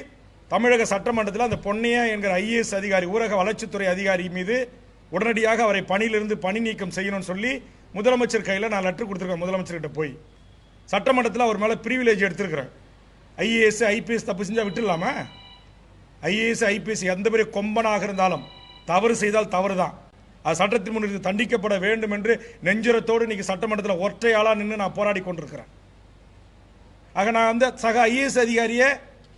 தமிழக சட்டமன்றத்தில் அந்த பொன்னைய என்கிற ஐஏஎஸ் அதிகாரி ஊரக வளர்ச்சித்துறை அதிகாரி மீது உடனடியாக அவரை பணியிலிருந்து பணி நீக்கம் செய்யணும்னு சொல்லி முதலமைச்சர் கையில் நான் லெட்டர் கொடுத்துருக்கேன். முதலமைச்சர்கிட்ட போய் சட்டமன்றத்தில் அவர் மேலே பிரிவிலேஜ் எடுத்திருக்கிறேன். ஐஏஎஸ் ஐபிஎஸ் தப்பு செஞ்சால் விட்டுலாமா? ஐஏஎஸ் ஐபிஎஸ் எந்த பெரிய கொம்பனாக இருந்தாலும் தவறு செய்தால் தவறு தான். அது சட்டத்தின் முன் தண்டிக்கப்பட வேண்டும் என்று நெஞ்சுரத்தோடு இன்னைக்கு சட்டமன்றத்தில் ஒற்றையாளா நின்று நான் போராடி கொண்டிருக்கிறேன். ஆக நான் வந்து சக ஐஏஎஸ் அதிகாரியை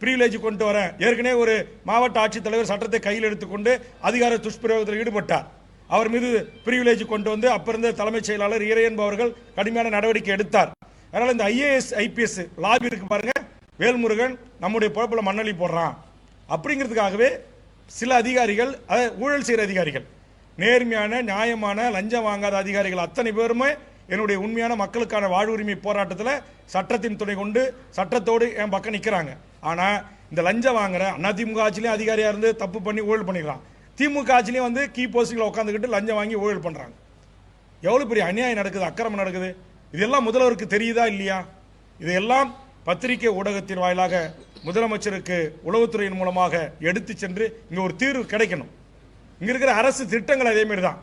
பிரிவிலேஜ் கொண்டு வரேன். ஏற்கனவே ஒரு மாவட்ட ஆட்சித்தலைவர் சட்டத்தை கையில் எடுத்துக்கொண்டு அதிகார துஷ்பிரயோகத்தில் ஈடுபட்டார். அவர் மீது பிரிவிலேஜ் கொண்டு வந்து அப்ப இருந்த தலைமைச் செயலாளர் ஈரையன்பு அவர்கள் கடுமையான நடவடிக்கை எடுத்தார். அதனால இந்த ஐஏஎஸ் ஐபிஎஸ் லாபி இருக்கு பாருங்க, வேல்முருகன் நம்முடைய பொழப்புல மண்ணலி போடுறான் அப்படிங்கிறதுக்காகவே சில அதிகாரிகள், ஊழல் செய்கிற அதிகாரிகள், நேர்மையான நியாயமான லஞ்சம் வாங்காத அதிகாரிகள் அத்தனை பேருமே என்னுடைய உண்மையான மக்களுக்கான வாழ்வுரிமை போராட்டத்தில் சட்டத்தின் துணை கொண்டு சட்டத்தோடு என் பக்கம் நிற்கிறாங்க. ஆனால் இந்த லஞ்சம் வாங்குற அதிமுக ஆட்சியிலையும் அதிகாரியாக இருந்து தப்பு பண்ணி ஊழல் பண்ணிக்கலாம், திமுக ஆட்சியிலையும் வந்து கீ போஸ்டிங்கில் உட்காந்துக்கிட்டு லஞ்சம் வாங்கி ஊழல் பண்ணுறாங்க. எவ்வளோ பெரிய அநியாயம் நடக்குது, அக்கிரமம் நடக்குது. இதெல்லாம் முதல்வருக்கு தெரியுதா இல்லையா? இதையெல்லாம் பத்திரிகை ஊடகத்தின் வாயிலாக முதலமைச்சருக்கு உளவுத்துறையின் மூலமாக எடுத்து சென்று இங்கே ஒரு தீர்வு கிடைக்கணும். இங்கே இருக்கிற அரசு திட்டங்கள் அதே மாதிரி தான்,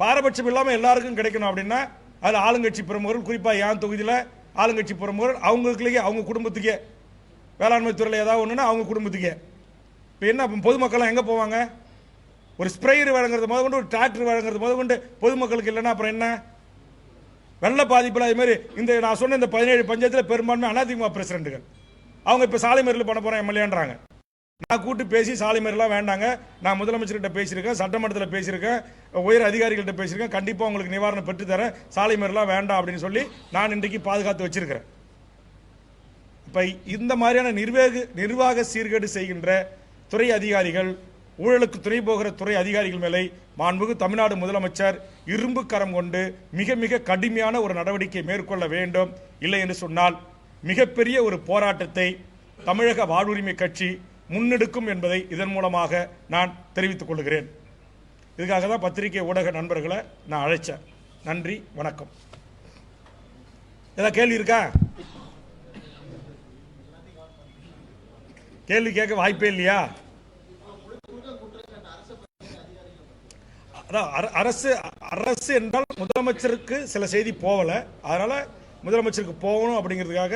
பாரபட்சம் இல்லாமல் எல்லாருக்கும் கிடைக்கணும். அப்படின்னா அது ஆளுங்கட்சி பிரமுகர்கள், குறிப்பாக என் தொகுதியில் ஆளுங்கட்சி பிரமுகர்கள் அவங்களுக்குள்ளேயே அவங்க குடும்பத்துக்கே வேளாண்மை துறையில் ஏதாவது ஒன்றுன்னா அவங்க குடும்பத்துக்கே. இப்போ என்ன பொதுமக்கள்லாம் எங்கே போவாங்க? ஒரு ஸ்ப்ரேயர் வழங்குறது முதல் கொண்டு, ஒரு டிராக்டர் வழங்குறது முதல் கொண்டு பொதுமக்களுக்கு இல்லைன்னா அப்புறம் என்ன? வெள்ள பாதிப்பில் அது மாதிரி இந்த நான் சொன்ன இந்த 17 பஞ்சாயத்தில் பெரும்பான்மை அதிமுக பிரசிடென்ட்டுகள் அவங்க இப்போ சாலை மறியல் பண்ண போகிறேன் எம்எல்ஏன்றாங்க. நான் கூட்டு பேசி சாலை மறியலாம் வேண்டாங்க, நான் முதலமைச்சர்கிட்ட பேசியிருக்கேன், சட்டமன்றத்தில் பேசியிருக்கேன், உயர் அதிகாரிகள்கிட்ட பேசியிருக்கேன், கண்டிப்பாக உங்களுக்கு நிவாரணம் பெற்றுத்தரேன், சாலை மறியலாம் வேண்டாம் அப்படின்னு சொல்லி நான் இன்றைக்கு பாதுகாத்து வச்சிருக்கிறேன். இப்போ இந்த மாதிரியான நிர்வாக சீர்கேடு செய்கின்ற துறை அதிகாரிகள், ஊழலுக்கு துணை போகிற துறை அதிகாரிகள் மேலே மாண்புமிகு தமிழ்நாடு முதலமைச்சர் இரும்பு கரம் கொண்டு மிக மிக கடுமையான ஒரு நடவடிக்கை மேற்கொள்ள வேண்டும். இல்லை என்று சொன்னால் மிகப்பெரிய ஒரு போராட்டத்தை தமிழக வாழ்வுரிமை கட்சி முன்னெடுக்கும் என்பதை இதன் மூலமாக நான் தெரிவித்துக் கொள்கிறேன். இதுக்காக தான் பத்திரிகை ஊடக நண்பர்களை நான் அழைச்சேன். நன்றி, வணக்கம். ஏதாவது கேள்வி இருக்கா? கேள்வி கேட்க வாய்ப்பே இல்லையா? அரசு என்றால் முதலமைச்சருக்கு சில செய்தி போகல, அதனால முதலமைச்சருக்கு போகணும் அப்படிங்கிறதுக்காக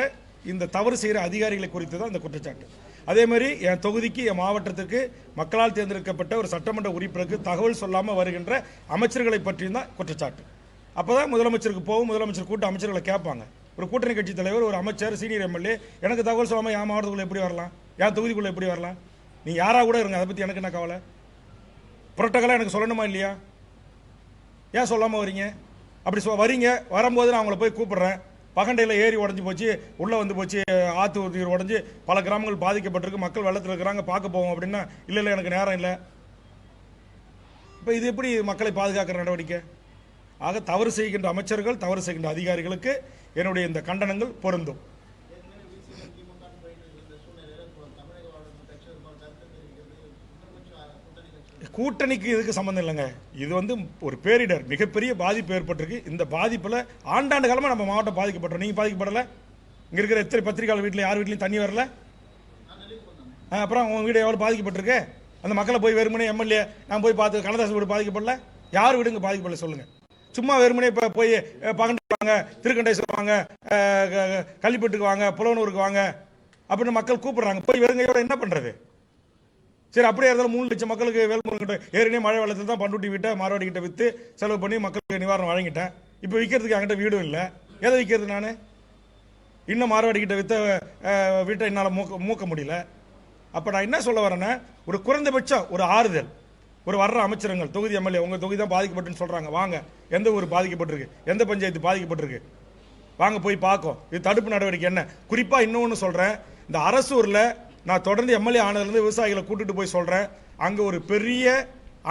இந்த தவறு செய்கிற அதிகாரிகளை குறித்து தான் இந்த குற்றச்சாட்டு. அதே மாதிரி என் தொகுதிக்கு, என் மாவட்டத்திற்கு மக்களால் தேர்ந்தெடுக்கப்பட்ட ஒரு சட்டமன்ற உறுப்பினருக்கு தகவல் சொல்லாமல் வருகின்ற அமைச்சர்களை பற்றியும் தான் குற்றச்சாட்டு. அப்போதான் முதலமைச்சருக்கு போகும், முதலமைச்சர் கூட்ட அமைச்சர்களை கேட்பாங்க. ஒரு கூட்டணி கட்சி தலைவர், ஒரு அமைச்சர், சீனியர் எம்எல்ஏ எனக்கு தகவல் சொல்லாமல் என் மாவட்டத்துக்குள்ள எப்படி வரலாம், என் தொகுதிக்குள்ள எப்படி வரலாம்? நீ யாராக கூட இருங்க, அதை பற்றி எனக்கு என்ன கவலை? புரோட்டோக்காலாக எனக்கு சொல்லணுமா இல்லையா? ஏன் சொல்லாமல் வரீங்க? அப்படி வரீங்க, வரும்போது நான் அவங்கள போய் கூப்பிடுறேன், பகண்டையில் ஏரி உடஞ்சி போச்சு, உள்ளே வந்து போச்சு, ஆற்று நீர் உடஞ்சி பல கிராமங்கள் பாதிக்கப்பட்டிருக்கு, மக்கள் வெள்ளத்தில் இருக்கிறாங்க, பார்க்க போவோம் அப்படின்னா இல்லை எனக்கு நேரம் இல்லை. இப்போ இது எப்படி மக்களை பாதுகாக்கிற நடவடிக்கை? ஆக தவறு செய்கின்ற அமைச்சர்கள், தவறு செய்கின்ற அதிகாரிகளுக்கு என்னுடைய இந்த கண்டனங்கள் பொருந்தும். கூட்டணிக்கு இதுக்கு சம்பந்தம் இல்லைங்க. இது வந்து ஒரு பேரிடர், மிகப்பெரிய பாதிப்பு ஏற்பட்டிருக்கு. இந்த பாதிப்பில் ஆண்டாண்டு காலமாக நம்ம மாவட்டம் பாதிக்கப்பட்டோம். நீங்கள் பாதிக்கப்படலை? இங்கே இருக்கிற எத்தனை பத்திரிகையாளர் வீட்டில் யார் வீட்லையும் தண்ணி வரல? அப்புறம் உங்கள் வீடு எவ்வளோ பாதிக்கப்பட்டிருக்கு? அந்த மக்களை போய் வெறுமனே எம்எல்ஏ நான் போய் பார்த்து, கண்ணதாசன் வீடு பாதிக்கப்படல, யார் வீடுங்க பாதிக்கப்படல சொல்லுங்கள். சும்மா வெறுமனே இப்போ போய் பகண்டை வாங்க, திருக்கண்டேஸ்வரம் வாங்க, கள்ளிப்பட்டுக்கு வாங்க, புலவனூருக்கு வாங்க அப்படின்னு மக்கள் கூப்பிடுறாங்க. போய் வெறுங்கையோட என்ன பண்ணுறது? சரி, அப்படியே இருந்தாலும் 3 லட்சம் மக்களுக்கு வேல்முருகன் ஏற்கனவே மழை வெள்ளத்தில் தான் பண்ருட்டி வீட்டை மார்வாடி கிட்ட விற்று செலவு பண்ணி மக்களுக்கு நிவாரணம் வழங்கிட்டேன். இப்போ விற்கிறதுக்கு என்கிட்ட வீடும் இல்லை. எதை விற்கிறது? நான் இன்னும் மார்வாடி கிட்ட விற்ற வீட்டை என்னால் மூக்க முடியல. அப்போ நான் என்ன சொல்ல வரேன்னா, ஒரு குறைந்தபட்சம் ஒரு ஆறுதல், ஒரு வர்ற அமைச்சர்கள், தொகுதி எம்எல்ஏ உங்கள் தொகுதி தான் பாதிக்கப்பட்டுன்னு சொல்கிறாங்க, வாங்க, எந்த ஊர் பாதிக்கப்பட்டிருக்கு, எந்த பஞ்சாயத்து பாதிக்கப்பட்டிருக்கு, வாங்க போய் பார்க்கும். இது தடுப்பு நடவடிக்கை என்ன? குறிப்பாக இன்னொன்று சொல்கிறேன், இந்த அரசூரில் நான் தொடர்ந்து எம்எல்ஏ ஆனதுலேருந்து விவசாயிகளை கூட்டிட்டு போய் சொல்கிறேன், அங்கே ஒரு பெரிய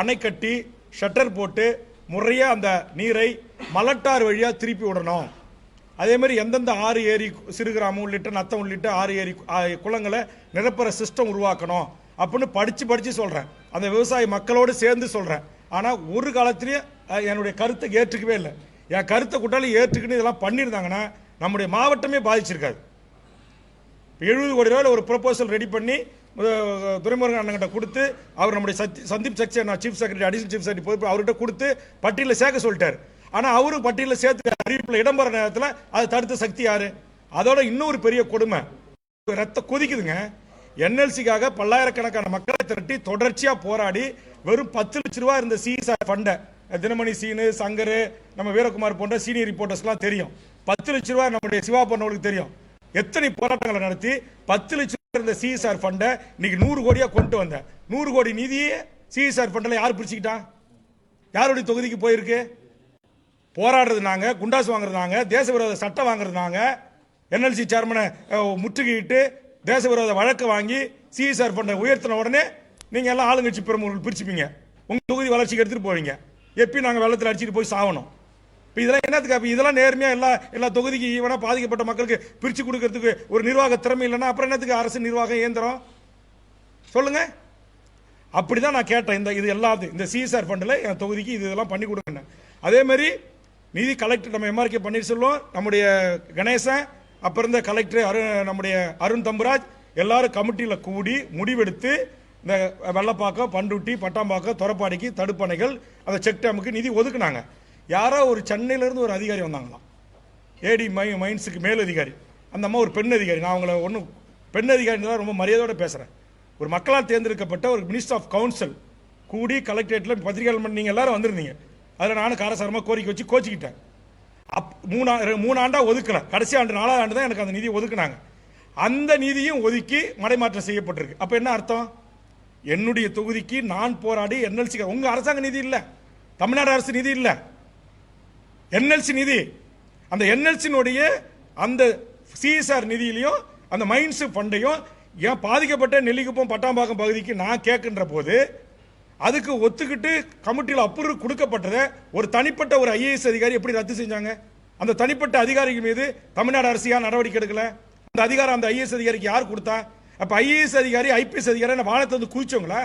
அணை கட்டி ஷட்டர் போட்டு முறையாக அந்த நீரை மலட்டார் வழியாக திருப்பி விடணும். அதே மாதிரி எந்தெந்த ஆறு ஏரி, சிறுகிராமம் உள்ளிட்ட நத்தம் உள்ளிட்ட ஆறு ஏரி குளங்களை நிரப்புற சிஸ்டம் உருவாக்கணும் அப்படின்னு படித்து சொல்கிறேன். அந்த விவசாய மக்களோடு சேர்ந்து சொல்கிறேன். ஆனால் ஒரு காலத்திலேயே என்னுடைய கருத்தை ஏற்றுக்கவே இல்லை. என் கருத்தை கூட்டாலும் ஏற்றுக்கிட்டு இதெல்லாம் பண்ணியிருந்தாங்கன்னா நம்முடைய மாவட்டமே பாதிச்சிருக்காது. 70 கோடி ரூபாயில் ஒரு ப்ரொபோசல் ரெடி பண்ணி துரைமுருகன் அண்ணங்கிட்ட கொடுத்து, அவர் நம்முடைய Sandeep Saxena chief secretary, additional chief secretary பொறுப்பு அவர்கிட்ட கொடுத்து பட்டியலில் சேர்க்க சொல்லிட்டார். ஆனால் அவரும் பட்டியலில் சேர்த்து அறிவிப்பில் இடம்பெற நேரத்தில் அதை தடுத்த சக்தி யாரு? அதோட இன்னொரு பெரிய கொடுமை, ரத்த கொதிக்குதுங்க. என்எல்சிக்காக பல்லாயிரக்கணக்கான மக்களை திரட்டி தொடர்ச்சியாக போராடி வெறும் 10 லட்ச ரூபா இருந்த சிஎஸ்ஆர் ஃபண்டை தினமணி சீனு, சங்கர், நம்ம வீரகுமார் போன்ற சீனியர் ரிப்போர்ட்டர்ஸ்லாம் தெரியும். 10 லட்சம் ரூபாய் நம்முடைய சிவா போன்றவங்களுக்கு தெரியும். எத்தனை போராட்டங்களை நடத்தி 10 லட்சம் ரூபாய் இருந்த சிஎஸ்ஆர் ஃபண்டை இன்னைக்கு 100 கோடியா கொண்டு வந்த 100 கோடி நிதியை சிஎஸ்ஆர் ஃபண்டில் யார் பிரிச்சுக்கிட்டா? யாருடைய தொகுதிக்கு போயிருக்கு? போராடுறது நாங்க, குண்டாசு வாங்குறது நாங்க, தேச விரோத சட்டம் வாங்குறது நாங்க, என்எல்சி சேர்மனை முற்றுகையிட்டு தேச விரோத வழக்கு வாங்கி சிஎஸ்ஆர் ஃபண்டை உயர்த்தின உடனே நீங்க எல்லாம் ஆளுங்கட்சி பிரமுகர்கள் பிரிச்சுப்பீங்க, உங்க தொகுதி வளர்ச்சிக்கு எடுத்துட்டு போவீங்க. எப்பயும் நாங்க வெள்ளத்தில் அடிச்சுட்டு போய் சாகணும். இப்போ இதெல்லாம் என்னத்துக்கு? இதெல்லாம் நேர்மையா எல்லா தொகுதிக்கு ஈவனா பாதிக்கப்பட்ட மக்களுக்கு பிரிச்சு கொடுக்கறதுக்கு ஒரு நிர்வாக திறமை இல்லைன்னா அப்புறம் என்னத்துக்கு அரசு நிர்வாகம் இயந்திரம்? சொல்லுங்க. அப்படிதான் நான் கேட்டேன். இது எல்லாத்தையும் இந்த சிஎஸ்ஆர் ஃபண்டில் என் தொகுதிக்கு இதெல்லாம் பண்ணி கொடுங்க. அதே மாதிரி நிதி கலெக்டர் நம்ம எம்ஆர்கே பன்னீர்செல்வம், நம்முடைய கணேசன், அப்புறம் இருந்த கலெக்டர் நம்முடைய அருண் தம்புராஜ் எல்லாரும் கமிட்டியில் கூடி முடிவெடுத்து இந்த வெள்ளப்பாக்கம், பண்டுட்டி, பட்டாம்பாக்கம், தொரப்பாடிக்கு தடுப்பணைகள், அந்த செக் டேமுக்கு நிதி ஒதுக்குனாங்க. யாரோ ஒரு சென்னையிலேருந்து ஒரு அதிகாரி வந்தாங்களாம், ஏடி மைன்ஸுக்கு மேலதிகாரி. அந்த அம்மா ஒரு பெண் அதிகாரி. நான் அவங்கள ஒன்றும் பெண் அதிகாரி தான் ரொம்ப மரியாதையோடு பேசுகிறேன். ஒரு மக்களால் தேர்ந்தெடுக்கப்பட்ட ஒரு மினிஸ்டர் ஆஃப் கவுன்சில் கூடி கலெக்டரேட்டில் பத்திரிகையாளர் நீங்கள் எல்லாரும் வந்திருந்தீங்க. அதில் நானும் காரசாரமாக கோரிக்கை வச்சு கோச்சிக்கிட்டேன். 3 ஆண்டா ஒதுக்கல, கடைசி ஆண்டு 4வது ஆண்டு தான் எனக்கு அந்த நிதியை ஒதுக்குனாங்க. அந்த நிதியும் ஒதுக்கி மடைமாற்றம் செய்யப்பட்டிருக்கு. அப்போ என்ன அர்த்தம்? என்னுடைய தொகுதிக்கு நான் போராடி என்எல்சி, உங்க அரசாங்க நிதி இல்லை, தமிழ்நாடு அரசு நிதி இல்லை, என்எல்சி நிதி. அந்த என்எல்சினுடைய அந்த சிஎஸ்ஆர் நிதியிலையும் அந்த மைன்ஸ் ஃபண்டையும் ஏன் பாதிக்கப்பட்ட நெல்லிக்குப்பம், பட்டாம்பாக்கம் பகுதிக்கு நான் கேட்கின்ற போது அதுக்கு ஒத்துக்கிட்டு கமிட்டியில் அப்ரூவ் கொடுக்கப்பட்டதை ஒரு தனிப்பட்ட ஒரு ஐஏஎஸ் அதிகாரி எப்படி ரத்து செஞ்சாங்க? அந்த தனிப்பட்ட அதிகாரிகள் மீது தமிழ்நாடு அரசு ஏன் நடவடிக்கை எடுக்கல? அந்த அதிகாரம் அந்த ஐஏஎஸ் அதிகாரிக்கு யார் கொடுத்தா? அப்ப ஐஏஎஸ் அதிகாரி, ஐபிஎஸ் அதிகாரி வானத்தை வந்து குதிச்சவங்களா?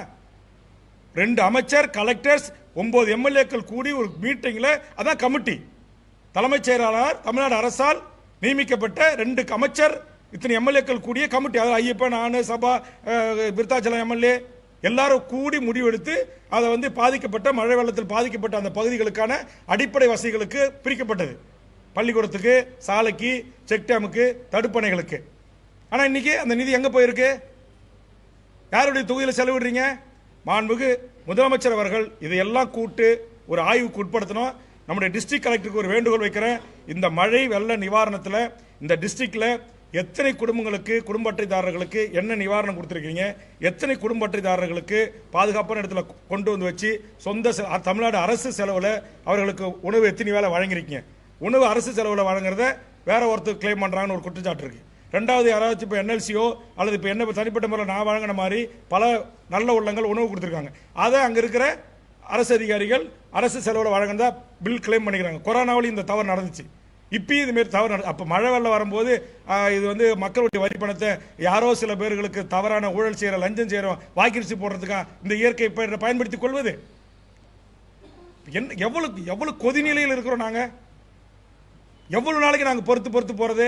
2 அமைச்சர், கலெக்டர்ஸ், 9 எம்எல்ஏக்கள் கூடி ஒரு மீட்டிங்ல, அதான் கமிட்டி, தலைமைச் செயலாளர் தமிழ்நாடு அரசால் நியமிக்கப்பட்ட 2 அமைச்சர், இத்தனை எம்எல்ஏக்கள் கூடிய கமிட்டி. அதாவது ஐயப்பன், நான், சபா, விருத்தாச்சலம் எம்எல்ஏ எல்லாரும் கூடி முடிவெடுத்து அதை வந்து பாதிக்கப்பட்ட மழை வெள்ளத்தில் பாதிக்கப்பட்ட அந்த பகுதிகளுக்கான அடிப்படை வசதிகளுக்கு பிரிக்கப்பட்டது. பள்ளிக்கூடத்துக்கு, சாலைக்கு, செக் டேமுக்கு, தடுப்பணைகளுக்கு. ஆனால் இன்னைக்கு அந்த நிதி எங்க போயிருக்கு? யாருடைய தொகுதியில் செலவிடுறீங்க? மாண்புமிகு முதலமைச்சர் அவர்கள் இதையெல்லாம் கூட்டு ஒரு ஆய்வுக்கு உட்படுத்தணும். நம்முடைய டிஸ்ட்ரிக்ட் கலெக்டருக்கு ஒரு வேண்டுகோள் வைக்கிறேன். இந்த மழை வெள்ள நிவாரணத்தில் இந்த டிஸ்ட்ரிக்ட்ல எத்தனை குடும்பங்களுக்கு, குடும்ப அட்டைதாரர்களுக்கு என்ன நிவாரணம் கொடுத்துருக்கீங்க? எத்தனை குடும்ப அட்டைதாரர்களுக்கு பாதுகாப்பான இடத்துல கொண்டு வந்து வச்சு சொந்த தமிழ்நாடு அரசு செலவில் அவர்களுக்கு உணவு எத்தனை வேலை வழங்கிருக்கீங்க? உணவு அரசு செலவில் வழங்குறத வேற ஒருத்தர் கிளைம் பண்ணுறாங்கன்னு ஒரு குற்றச்சாட்டு இருக்கு. 2வது, யாராச்சும் இப்போ என்எல்சியோ அல்லது இப்போ என்ன தனிப்பட்ட முறையில் நான் வழங்கின மாதிரி பல நல்ல உள்ளங்கள் உணவு கொடுத்துருக்காங்க. அதை அங்கே இருக்கிற அரசு அதிகாரிகள் அரசு செலவில் வழங்கினதா பில் கிளைம் பண்ணிக்கிறாங்க. கொரோனாவிலும் இந்த தவறு நடந்துச்சு, இப்பயும் இதுமாரி தவறு நடந்து. அப்போ மழை வெள்ளம் வரும்போது இது வந்து மக்களுடைய வரி பணத்தை யாரோ சில பேர்களுக்கு தவறான ஊழல் செய்கிற, லஞ்சம் செய்கிறோம், வாய்க்கிரிசி போடுறதுக்காக இந்த இயற்கை பயன்படுத்திக் கொள்வது எவ்வளவு கொதிநிலையில் இருக்கிறோம் நாங்க? எவ்வளவு நாளைக்கு நாங்கள் பொறுத்து போறது?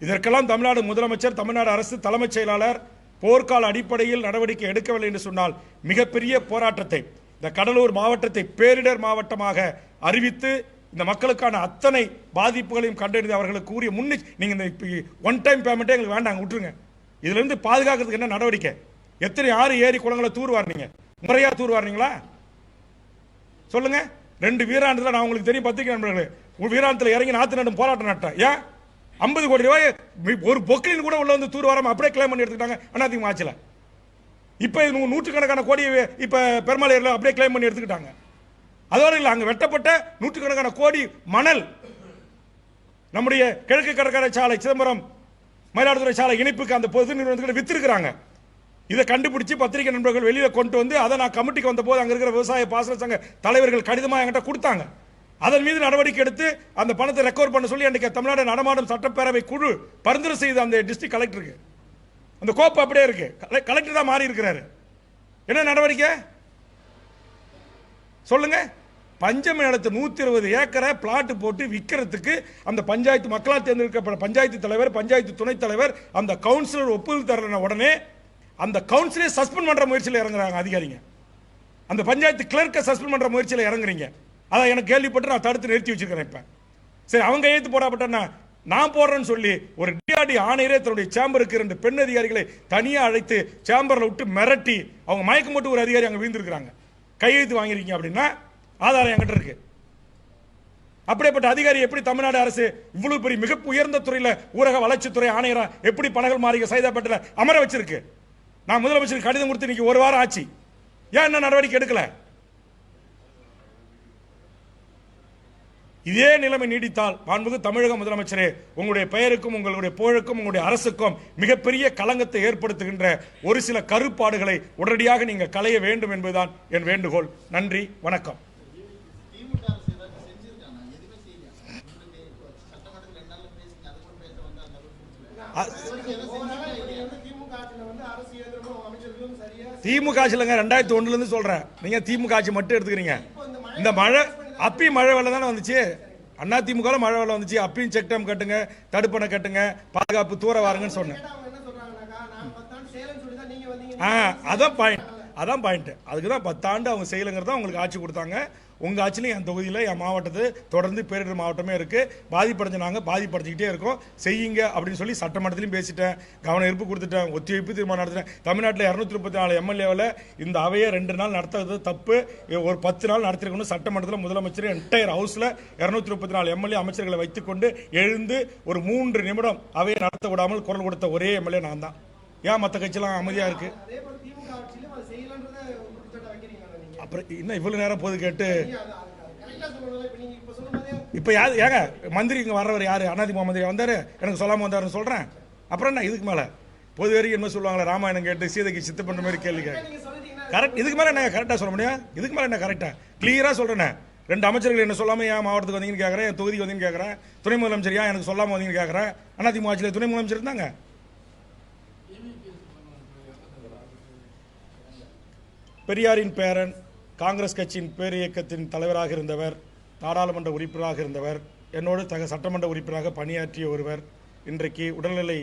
இதற்கெல்லாம் தமிழ்நாடு முதலமைச்சர், தமிழ்நாடு அரசு தலைமைச் செயலாளர் போர்க்கால அடிப்படையில் நடவடிக்கை எடுக்கவில்லை என்று சொன்னால் மிகப்பெரிய போராட்டத்தை இந்த கடலூர் மாவட்டத்தை பேரிடர் மாவட்டமாக அறிவித்து இந்த மக்களுக்கான அத்தனை பாதிப்புகளையும் கண்டறிந்து அவர்களுக்கு கூறிய நீங்க இந்த ஒன் டைம் பேமெண்ட்டே எங்களுக்கு வேண்டாம், விட்டுருங்க. இதுல இருந்து பாதுகாக்கிறதுக்கு என்ன நடவடிக்கை? எத்தனை ஆறு ஏரி குளங்களை தூர்வாரினீங்க? முறையா தூர்வாரினீங்களா? சொல்லுங்க. 2 வீராணத்துல நான் உங்களுக்கு தெரியும், பத்திரிகை நண்பர்களே, வீராணத்துல இறங்கி நாத்து நடும் போராட்டம் நட்டேன். ஏன் 50 கோடி ரூபாய் ஒரு பொக்லின் கூட உள்ள வந்து தூர்வாரம் அப்படியே கிளைம் பண்ணி எடுத்துக்கிட்டாங்க அதிமுக ஆட்சியில. இப்ப 100கணக்கான கோடி இப்ப பெருமாளையர்ல அப்படியே கிளைம் பண்ணி எடுத்துக்கிட்டாங்க. அதோடு இல்லை, அங்க வெட்டப்பட்ட 100கணக்கான கோடி மணல் நம்முடைய கிழக்கு கடற்கரை சாலை, சிதம்பரம் மயிலாடுதுறை சாலை இணைப்புக்கு அந்த பொது நிறுவனத்துக்கு வித்திருக்கிறாங்க. இதை கண்டுபிடிச்சு பத்திரிகை நண்பர்கள் வெளியில கொண்டு வந்து அதை நான் கமிட்டிக்கு வந்த போது அங்க இருக்கிற விவசாய பாசன சங்க தலைவர்கள் கடிதமா என்கிட்ட கொடுத்தாங்க. அதன் மீது நடவடிக்கை எடுத்து அந்த பணத்தை ரெக்கவர் பண்ண சொல்லி அன்றைக்கு தமிழ்நாடு நடமாடும் சட்டப்பேரவை குழு பரிந்துரை செய்த அந்த டிஸ்ட்ரிக்ட் கலெக்டருக்கு அந்த கோப்பு அப்படியே இருக்கு. கலெக்டர் தான் மாறி இருக்கிறாரு. என்ன நடவடிக்கை சொல்லுங்க? பஞ்சமி நிலத்தை 120 ஏக்கரை பிளாட் போட்டு விற்கிறதுக்கு அந்த பஞ்சாயத்து மக்களால் தேர்ந்தெடுக்கப்பட்ட பஞ்சாயத்து தலைவர், பஞ்சாயத்து துணைத் தலைவர், அந்த கவுன்சிலர் ஒப்புதல் தரன உடனே அந்த கவுன்சிலை சஸ்பெண்ட் பண்ற முயற்சியில் இறங்குறாங்க அதிகாரிங்க. அந்த பஞ்சாயத்து கிளர்க்கை சஸ்பெண்ட் பண்ற முயற்சியில் இறங்குறீங்க. அதை எனக்கு கேள்விப்பட்டு நான் தடுத்து நிறுத்தி வச்சிருக்கிறேன். இப்ப சரி, அவங்க ஏத்து போடப்பட்ட நான் போடுறேன்னு சொல்லி ஒரு டிஆர்டி ஆணையரே தன்னுடைய சேம்பருக்கு 2 பெண் அதிகாரிகளை தனியாக அழைத்து சேம்பரில் விட்டு மிரட்டி அவங்க மயக்கம் போட்டு ஒரு அதிகாரி அங்கே வீழ்ந்திருக்கிறாங்க. கையெழுத்து வாங்கிருக்கீங்க அப்படின்னா ஆதாரம் என்கிட்ட இருக்கு. அப்படிப்பட்ட அதிகாரி எப்படி தமிழ்நாடு அரசு இவ்வளவு பெரிய மிக உயர்ந்த துறையில ஊரக வளர்ச்சித்துறை ஆணையரா எப்படி பனகல் மாளிகை சைதாப்பேட்டையில அமர வச்சிருக்கு? நான் முதலமைச்சருக்கு கடிதம் கொடுத்து இன்னைக்கு ஒரு வாரம் ஆச்சு, ஏன் என்ன நடவடிக்கை எடுக்கல? இதே நிலைமை நீடித்தால் மாண்புமிகு தமிழக முதலமைச்சரே, உங்களுடைய பெயருக்கும் உங்களுடைய புகழுக்கும் உங்களுடைய அரசுக்கும் மிகப்பெரிய களங்கத்தை ஏற்படுத்துகின்ற ஒரு சில கருப்பாடுகளை உடனடியாக நீங்கள் களைய வேண்டும் என்பதுதான் என் வேண்டுகோள். நன்றி, வணக்கம். திமுக ஆட்சியிலங்க 2001 இருந்து சொல்றேன். நீங்க திமுக ஆட்சி மட்டும் எடுத்துக்கிறீங்க. இந்த மழை அப்பயும் மழை வெள்ளம் தானே வந்துச்சு. அண்ணா திமுக மழை வெள்ளம் வந்துச்சு. அப்பயும் செக் டம் கட்டுங்க, தடுப்பணை கட்டுங்க, பாதுகாப்பு தூர வாருங்கன்னு சொன்னேன். அதான் பாயிண்ட். அதுக்கு தான் 10 ஆண்டு அவங்க செய்யலைங்கிறத உங்களுக்கு ஆட்சி கொடுத்தாங்க. உங்க ஆட்சியிலும் என் தொகுதியில் என் மாவட்டத்து தொடர்ந்து பேரிடர் மாவட்டமே இருக்கு. பாதிப்படைஞ்ச நாங்கள் பாதிப்படைஞ்சிக்கிட்டே இருக்கோம். செய்யுங்க அப்படின்னு சொல்லி சட்டமன்றத்திலையும் பேசிட்டேன், கவன ஈர்ப்பு கொடுத்துட்டேன், ஒத்திவைப்பு தீர்மானம் நடத்திட்டேன். தமிழ்நாட்டில் 234 எம்எல்ஏவில் இந்த அவையை 2 நாள் நடத்துறது தப்பு, ஒரு 10 நாள் நடத்திருக்கணும். சட்டமன்றத்தில் முதலமைச்சர் என்டையர் ஹவுஸில் 234 எம்எல்ஏ அமைச்சர்களை வைத்துக்கொண்டு எழுந்து ஒரு 3 நிமிடம் அவையை நடத்த விடாமல் குரல் கொடுத்த ஒரே எம்எல்ஏ நான் தான். ஏன் மற்ற கட்சியெல்லாம் அமைதியா இருக்கு? அப்புறம் இன்னும் இவ்வளவு நேரம் போது கேட்டு இப்ப யாரு ஏங்க மந்திரி இங்க வர்றவர் யாரு? அதிமுக மந்திரி வந்தாரு, எனக்கு சொல்லாம வந்தாருன்னு சொல்றேன். அப்புறம் என்ன இதுக்கு மேல பொது வரைக்கும் என்ன சொல்லுவாங்களா, ராமாயணம் கேட்டு சீதைக்கு சித்து பண்ற மாதிரி கேள்வி கரெக்ட். இதுக்கு மேல என்ன கரெக்டா சொல்ல முடியும்? இதுக்கு மேல என்ன கரெக்டா கிளியரா சொல்றேன். 2 அமைச்சர்கள் என்ன சொல்லாம ஏன் மாவட்டத்துக்கு வந்தீங்கன்னு கேட்கறேன், என் தொகுதிக்கு வந்தீங்கன்னு கேட்கறேன். துணை முதலமைச்சர் ஏன் எனக்கு சொல்லாம வந்தீங்கன்னு கேட்கறேன். அதிமுக ஆட்சியில் துணை முதலமைச்சர் இருந்தாங்க. பெரியாரின் பேரன், காங்கிரஸ் கட்சியின் பேர் இயக்கத்தின் தலைவராக இருந்தவர், நாடாளுமன்ற உறுப்பினராக இருந்தவர், என்னோடு சட்டமன்ற உறுப்பினராக பணியாற்றிய ஒருவர் இன்றைக்கு உடல்நிலை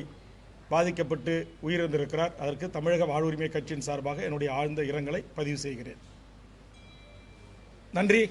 பாதிக்கப்பட்டு உயிரிழந்திருக்கிறார். அதற்கு தமிழக வாழ்வுரிமை கட்சியின் சார்பாக என்னுடைய ஆழ்ந்த இரங்கலை பதிவு செய்கிறேன். நன்றி.